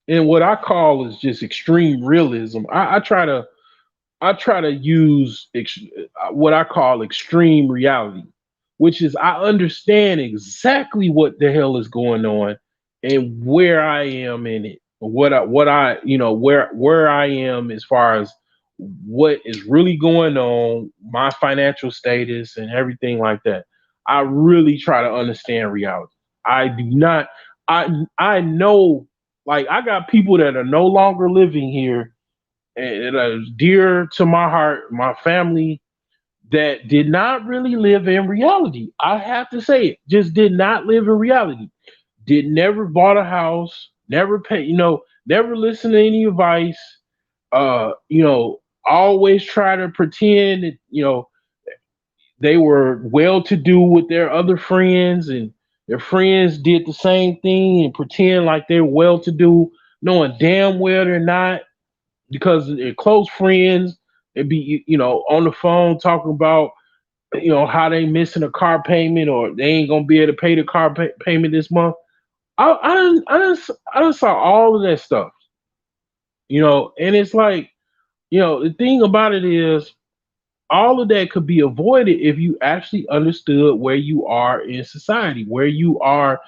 and what I call is just extreme realism. I try to use what I call extreme reality, which is I understand exactly what the hell is going on, and where I am in it. What I where I am as far as what is really going on, my financial status and everything like that. I really try to understand reality. I do not I know, like, I got people that are no longer living here and are dear to my heart, my family, that did not really live in reality. I have to say it. Just did not live in reality. Did never bought a house, never pay, never listen to any advice. Always try to pretend that, they were well to do with their other friends, and their friends did the same thing and pretend like they're well to do, knowing damn well they're not, because they're close friends. They'd be, on the phone talking about, how they missing a car payment, or they ain't gonna be able to pay the payment this month. I done saw all of that stuff, and it's like, the thing about it is, all of that could be avoided if you actually understood where you are in society, where you are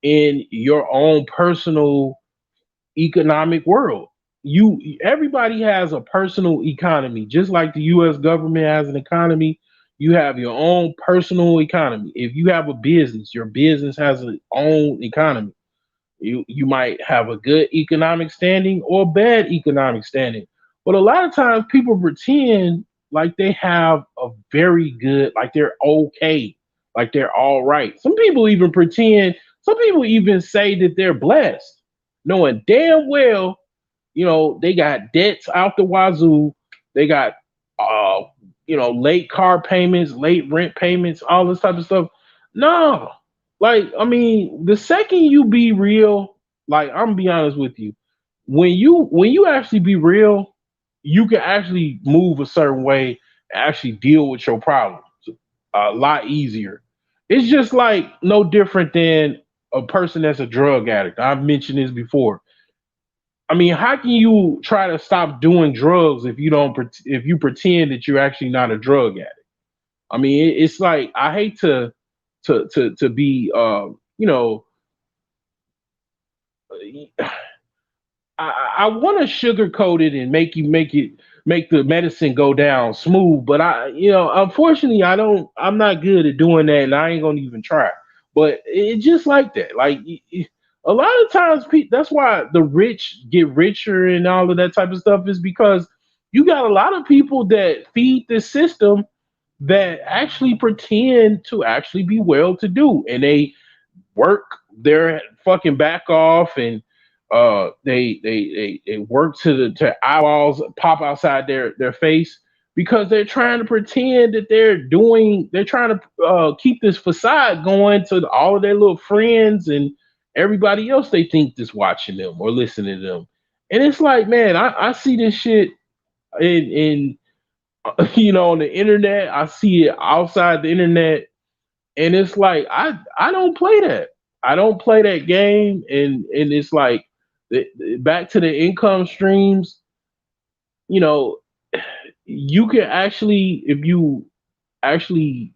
in your own personal economic world. Everybody has a personal economy, just like the U.S. government has an economy. You have your own personal economy. If you have a business, your business has its own economy. You might have a good economic standing or bad economic standing. But a lot of times people pretend like they have a very good, like they're okay, like they're all right. Some people even say that they're blessed, knowing damn well, they got debts out the wazoo. They got, uh, late car payments, late rent payments, all this type of stuff. No, like, I mean, the second you be real, like, I'm gonna be honest with you, when you actually be real, you can actually move a certain way, actually deal with your problems a lot easier. It's just like no different than a person that's a drug addict. I've mentioned this before. I mean, how can you try to stop doing drugs if if you pretend that you're actually not a drug addict? I mean, it's like, I hate to be, I want to sugarcoat it and make the medicine go down smooth, but unfortunately, I'm not good at doing that, and I ain't gonna even try. But it's just like that. Like, a lot of times, that's why the rich get richer and all of that type of stuff, is because you got a lot of people that feed the system that actually pretend to actually be well to do, and they work their fucking back off, and they work to eyeballs pop outside their face, because they're trying to pretend that they're trying to keep this facade going to all of their little friends and everybody else they think is watching them or listening to them. And it's like, man, I see this shit in on the internet. I see it outside the internet, and it's like, I don't play that. I don't play that game, and it's like, back to the income streams. You know, you can actually, if you actually,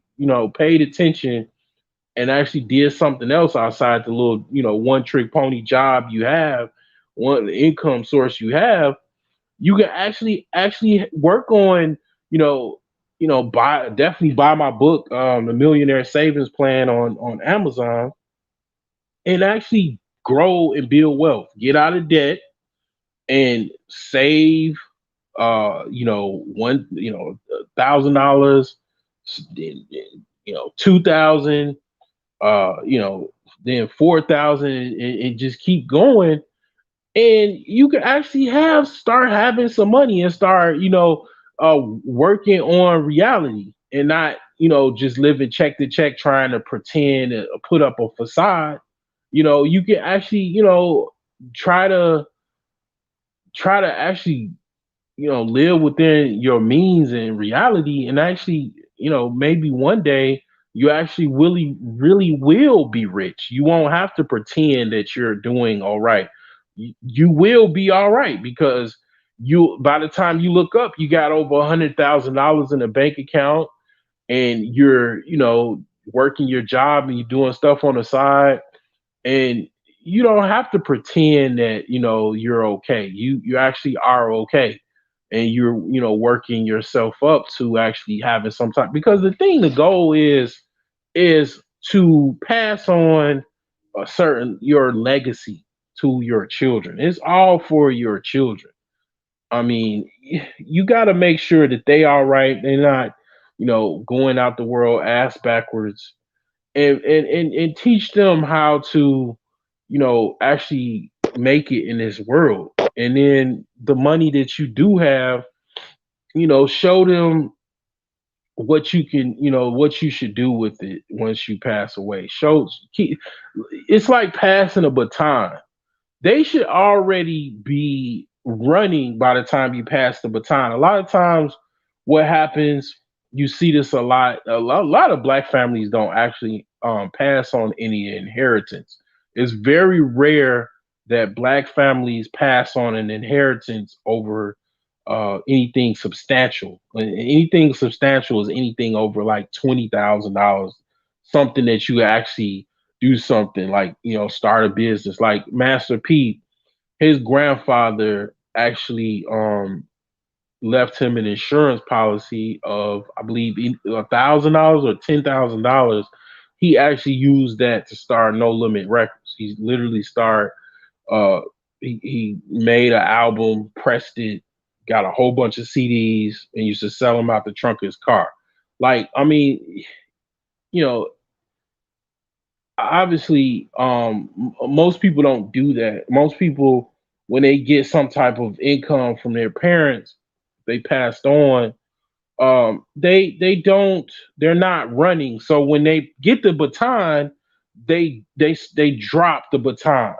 paid attention and actually did something else outside the little, one trick pony job you have, one income source you have, you can actually work on, you know buy, definitely buy my book, the Millionaire Savings Plan, on Amazon, and actually grow and build wealth, get out of debt, and save, $1,000, then, 2,000, uh you know then 4,000, and just keep going. And you can actually start having some money and start, working on reality, and not, just living check to check, trying to pretend and put up a facade. You can actually, try to actually, live within your means and reality, and actually, maybe one day you actually really will be rich. You won't have to pretend that you're doing all right. You will be all right, because by the time you look up, you got over $100,000 in a bank account, and you're, working your job, and you're doing stuff on the side, and you don't have to pretend that you're okay. You actually are okay, and you're working yourself up to actually having some time. Because the goal is to pass on a certain your legacy to your children. It's all for your children. I mean, you got to make sure that they all right. They're not, going out the world ass backwards, and teach them how to, actually make it in this world. And then the money that you do have, show them what you can, what you should do with it once you pass away. It's like passing a baton. They should already be running by the time you pass the baton. A lot of times, what happens, you see this a lot. A lot of black families don't actually pass on any inheritance. It's very rare that black families pass on an inheritance over anything substantial. Anything substantial is anything over like $20,000, something that you actually do something like start a business. Like Master P, his grandfather actually left him an insurance policy of, I believe, $1,000 or $10,000. He actually used that to start No Limit Records. He literally started. uh he made an album, pressed it, got a whole bunch of CDs, and used to sell them out the trunk of his car. Like, I mean, you know obviously, most people don't do that. Most people, when they get some type of income from their parents, they passed on, they don't, they're not running. So when they get the baton, they drop the baton.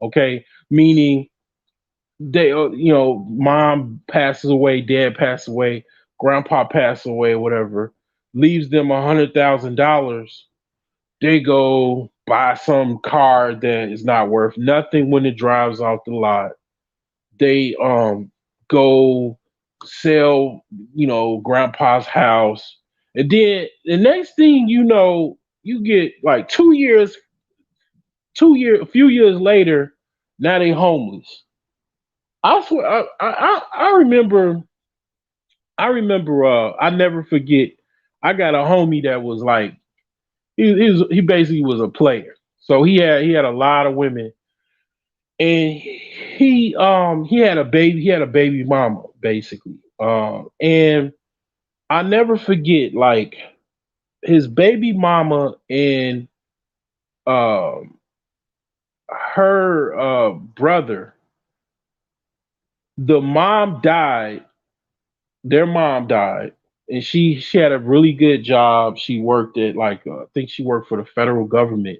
Okay, meaning they, mom passes away, dad passes away, grandpa passes away, whatever, leaves them $100,000. They go buy some car that is not worth nothing when it drives off the lot. They go sell, grandpa's house. And then the next thing you know, you get like 2 years, a few years later, now they homeless. I swear, I remember, I never forget. I got a homie that was like, he basically was a player. So he had a lot of women, and he had a baby mama basically. And I never forget, like, his baby mama and um her brother. The mom died. Their mom died, and she had a really good job. She worked at, like, I think she worked for the federal government.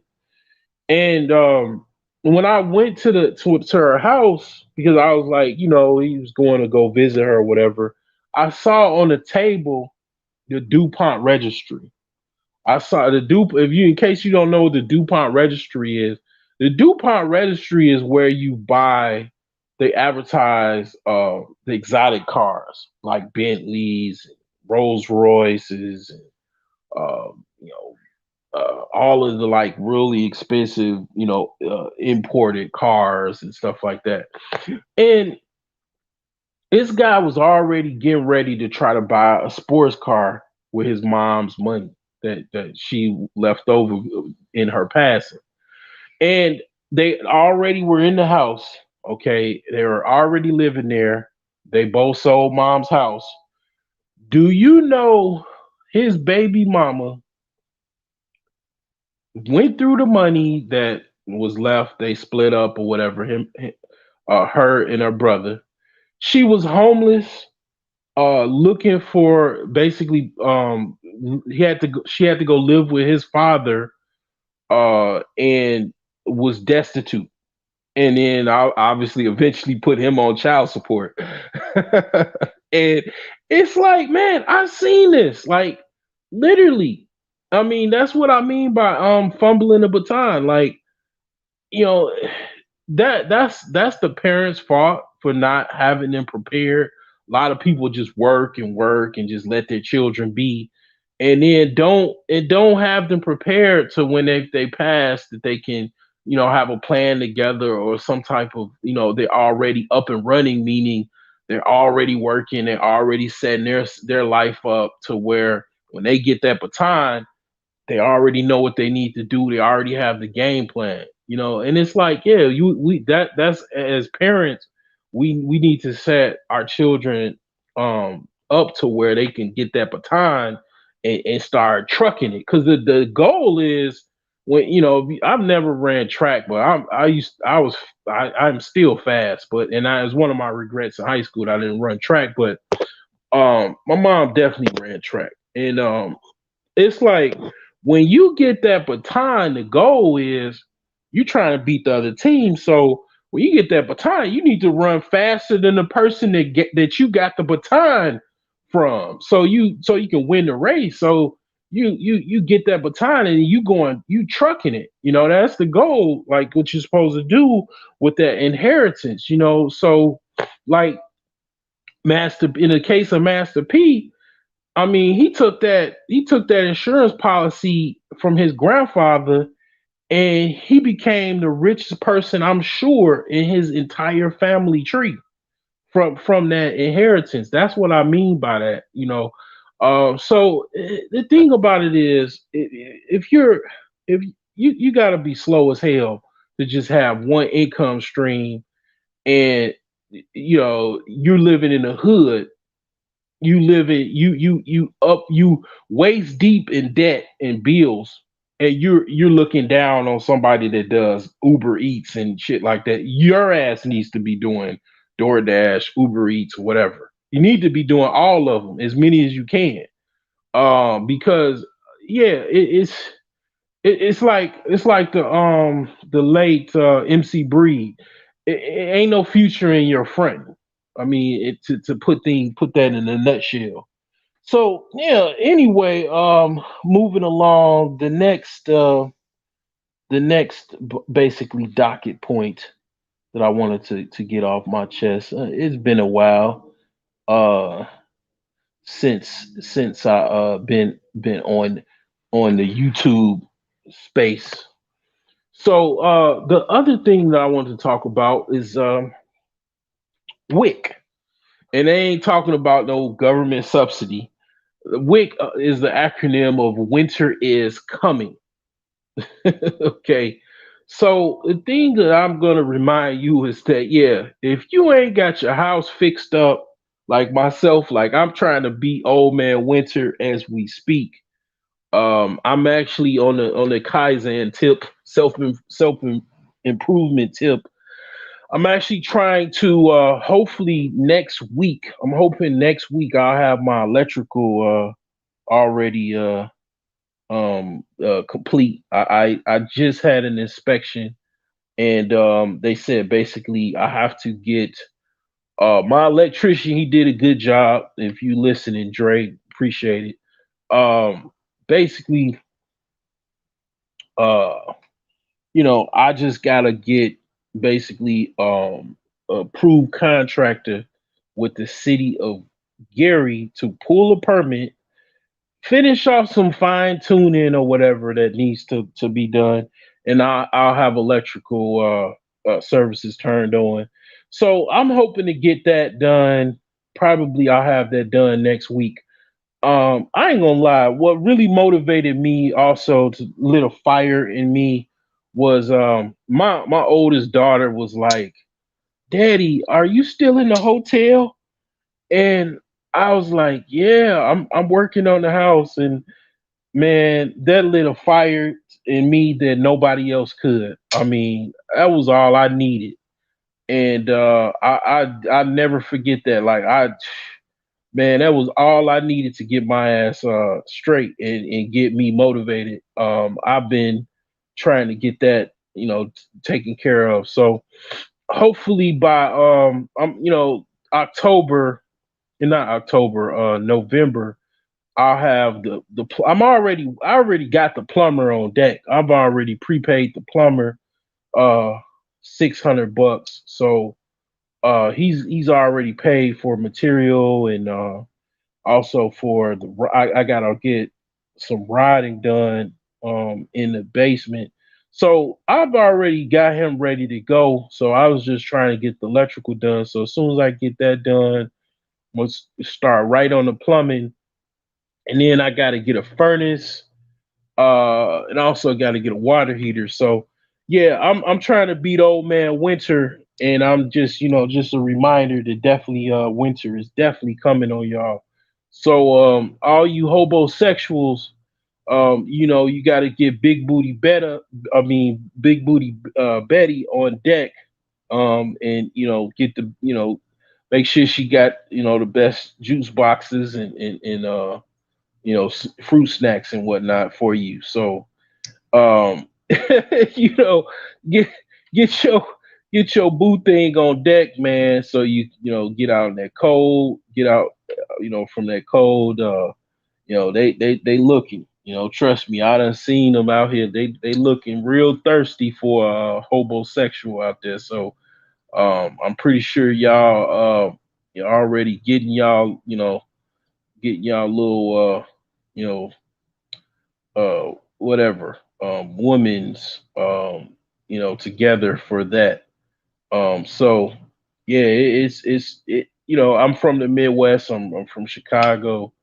And when I went to her house, because I was like, he was going to go visit her or whatever, I saw on the table the DuPont registry. I saw the If you, in case you don't know what the DuPont registry is, the DuPont registry is where you buy, they advertise the exotic cars like Bentleys, Rolls Royces, and all of the, like, really expensive, imported cars and stuff like that. And this guy was already getting ready to try to buy a sports car with his mom's money that she left over in her passing. And they already were in the house. Okay, they were already living there. They both sold mom's house. Do you know his baby mama went through the money that was left? They split up or whatever. Her and her brother. She was homeless, looking for, basically, she had to go live with his father, and was destitute. And then I obviously eventually put him on child support. And it's like, man, I've seen this, like, literally. I mean, that's what I mean by fumbling the baton. Like, you know, that's the parents' fault for not having them prepared. A lot of people just work and just let their children be, and then don't have them prepared to when they pass, that they can have a plan together or some type of, they're already up and running, meaning they're already working, they're already setting their life up to where when they get that baton, they already know what they need to do. They already have the game plan, and it's like, yeah, that's as parents, we need to set our children up to where they can get that baton and start trucking it. Because the goal is when, I've never ran track, but I'm still fast, but and I was one of my regrets in high school that I didn't run track, but my mom definitely ran track. And it's like when you get that baton, the goal is you trying to beat the other team. So when you get that baton, you need to run faster than the person that you got the baton from. So you can win the race. So you get that baton and you trucking it. That's the goal, like what you're supposed to do with that inheritance. So like Master in the case of Master P, I mean, he took that insurance policy from his grandfather, and he became the richest person, I'm sure, in his entire family tree from that inheritance. That's what I mean by that. So the thing about it is, if you got to be slow as hell to just have one income stream, and you're living in the hood, you waist deep in debt and bills, and you're looking down on somebody that does Uber Eats and shit like that. Your ass needs to be doing DoorDash, Uber Eats, whatever. You need to be doing all of them, as many as you can. Because yeah, it's like the late MC Breed. It ain't no future in your front. I mean, to put that in a nutshell. So yeah. Anyway, moving along, the next basically docket point that I wanted to get off my chest. It's been a while uh since I been on the YouTube space. So the other thing that I want to talk about is WIC, and they ain't talking about no government subsidy. WIC is the acronym of Winter is Coming. Okay. So the thing that I'm gonna remind you is that, yeah, if you ain't got your house fixed up like myself, like I'm trying to beat old man winter as we speak. I'm actually on the Kaizen tip, self improvement tip. I'm actually trying to hopefully next week. I'm hoping next week I'll have my electrical already complete. I just had an inspection, and they said basically I have to get my electrician. He did a good job. If you listening, Dre, appreciate it. Basically, uh, I just gotta get basically approved contractor with the city of Gary to pull a permit, finish off some fine tuning or whatever that needs to be done, and I'll have electrical services turned on. So I'm hoping to get that done. Probably I'll have that done next week. I ain't gonna lie. What really motivated me also to lit a fire in me was my oldest daughter was like, "Daddy, are you still in the hotel?" And I was like, "Yeah, I'm working on the house." And man, that lit a fire in me that nobody else could. I mean, that was all I needed, and I never forget that. Like man, that was all I needed to get my ass straight and get me motivated. I've been trying to get that, taken care of. So hopefully by October, not October, November, I'll have I already got the plumber on deck. I've already prepaid the plumber uh $600. So he's already paid for material, and also for I gotta get some rotting done in the basement. So I've already got him ready to go. So I was just trying to get the electrical done. So as soon as I get that done, let's start right on the plumbing. And then I got to get a furnace, and also got to get a water heater. So yeah, I'm trying to beat old man winter, and I'm just just a reminder that definitely winter is definitely coming on y'all. So all you hobosexuals, you got to get big booty better. I mean, big booty Betty on deck, and get the make sure she got the best juice boxes and fruit snacks and whatnot for you. So um, you know, get get your get your boo thing on deck, man. So get out in that cold, get out, from that cold. They looking. Trust me, I done seen them out here. They looking real thirsty for a homosexual out there. So I'm pretty sure you're already getting y'all little you know whatever women's together for that. So yeah, I'm from the Midwest. I'm from Chicago.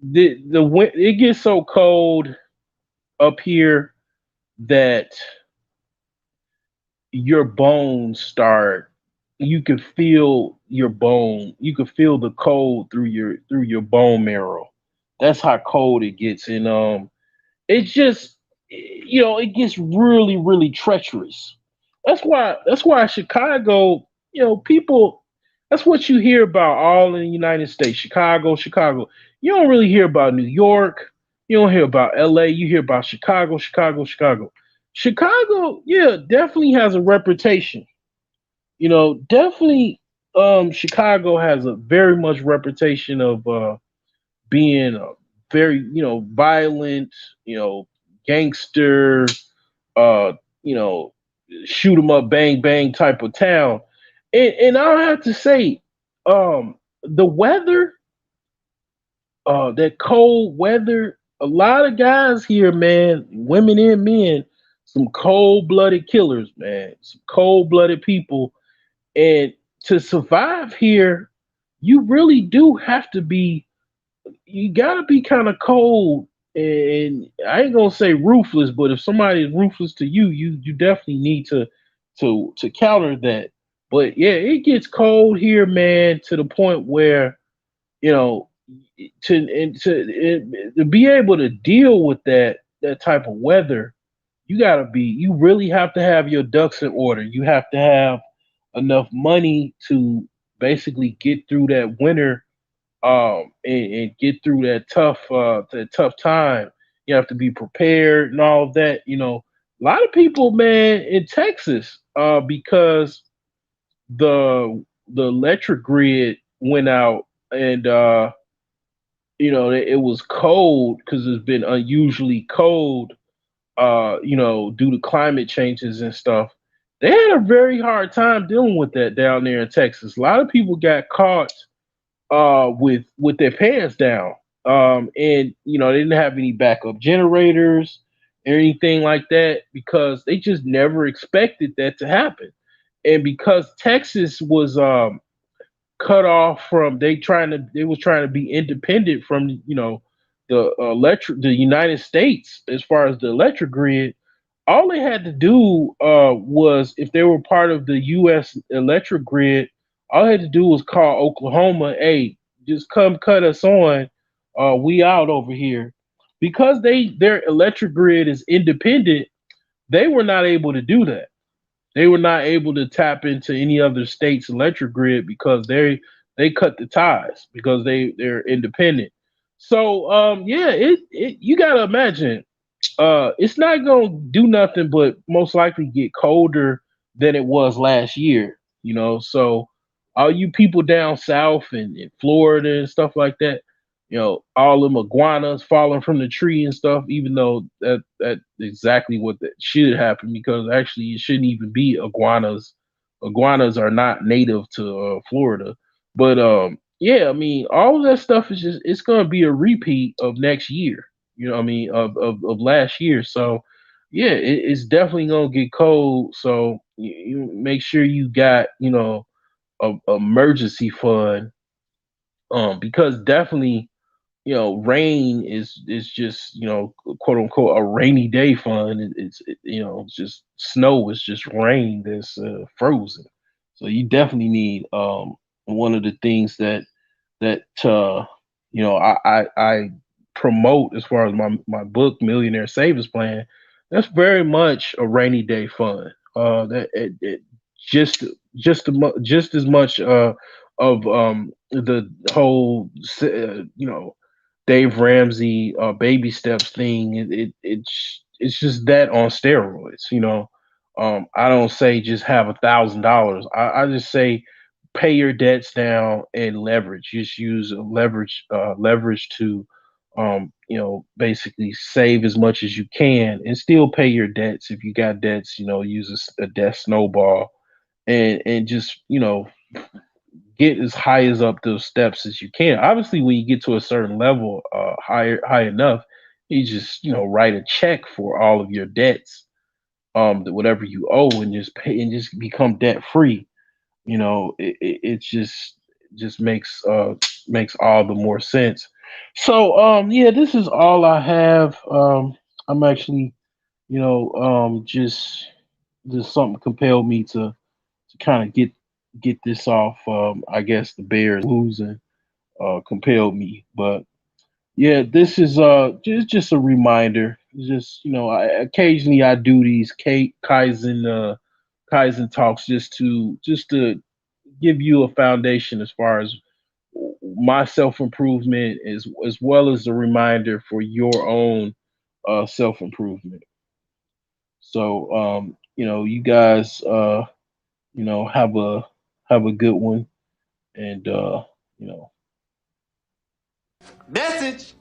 It gets so cold up here that your bones start. You can feel your bone. You can feel the cold through your bone marrow. That's how cold it gets, and it just it gets really really treacherous. That's why Chicago, people, that's what you hear about all in the United States. Chicago. You don't really hear about New York. You don't hear about LA. You hear about Chicago, yeah, definitely has a reputation. Definitely Chicago has a very much reputation of being a very violent, gangster, uh, you know, shoot 'em up, bang bang type of town. And I'll have to say, the weather, that cold weather, a lot of guys here, man, women and men, some cold blooded killers, man, some cold blooded people. And to survive here, you really do have to be you gotta be kind of cold, and I ain't gonna say ruthless, but if somebody is ruthless to you, you definitely need to counter that. But yeah, it gets cold here, man, to the point where you know to be able to deal with that type of weather, you really have to have your ducks in order. You have to have enough money to basically get through that winter, and get through that tough time. You have to be prepared and all of that. A lot of people, man, in Texas, because the electric grid went out, and it was cold because it's been unusually cold, due to climate changes and stuff. They had a very hard time dealing with that down there in Texas. A lot of people got caught with their pants down. And they didn't have any backup generators or anything like that because they just never expected that to happen. And because Texas was cut off from they was trying to be independent from the United States as far as the electric grid. All they had to do was, if they were part of the U.S. electric grid, all they had to do was call Oklahoma, hey, just come cut us on. We out over here. Because their electric grid is independent, they were not able to do that. They were not able to tap into any other state's electric grid because they cut the ties because they're independent. So yeah, it you gotta imagine, it's not gonna do nothing but most likely get colder than it was last year. So all you people down south and in Florida and stuff like that, all them iguanas falling from the tree and stuff. Even though that exactly what that should happen, because actually it shouldn't even be iguanas. Iguanas are not native to Florida, but yeah, I mean, all of that stuff is just it's gonna be a repeat of next year. You know what I mean, of last year. So yeah, it's definitely gonna get cold. So you make sure you got, a emergency fund. Because definitely, rain is just, quote unquote, a rainy day fund. It's just snow is just rain that's frozen. So you definitely need one of the things that I promote as far as my book Millionaire Savings Plan. That's very much a rainy day fund. That it just just as much of the whole Dave Ramsey baby steps thing. It's just that on steroids. I don't say just have $1,000. I just say pay your debts down and leverage. Just use leverage to basically save as much as you can and still pay your debts. If you got debts, use a debt snowball and just get as high as up those steps as you can. Obviously, when you get to a certain level, high enough, you just write a check for all of your debts, whatever you owe, and just pay and just become debt free. It just makes all the more sense. So yeah, this is all I have. I'm actually just something compelled me to kind of get this off. I guess the Bears losing compelled me, but yeah, this is just a reminder. Just occasionally I do these Kaizen talks just to give you a foundation as far as my self improvement as well as a reminder for your own self improvement. So you guys have a good one and you know Message.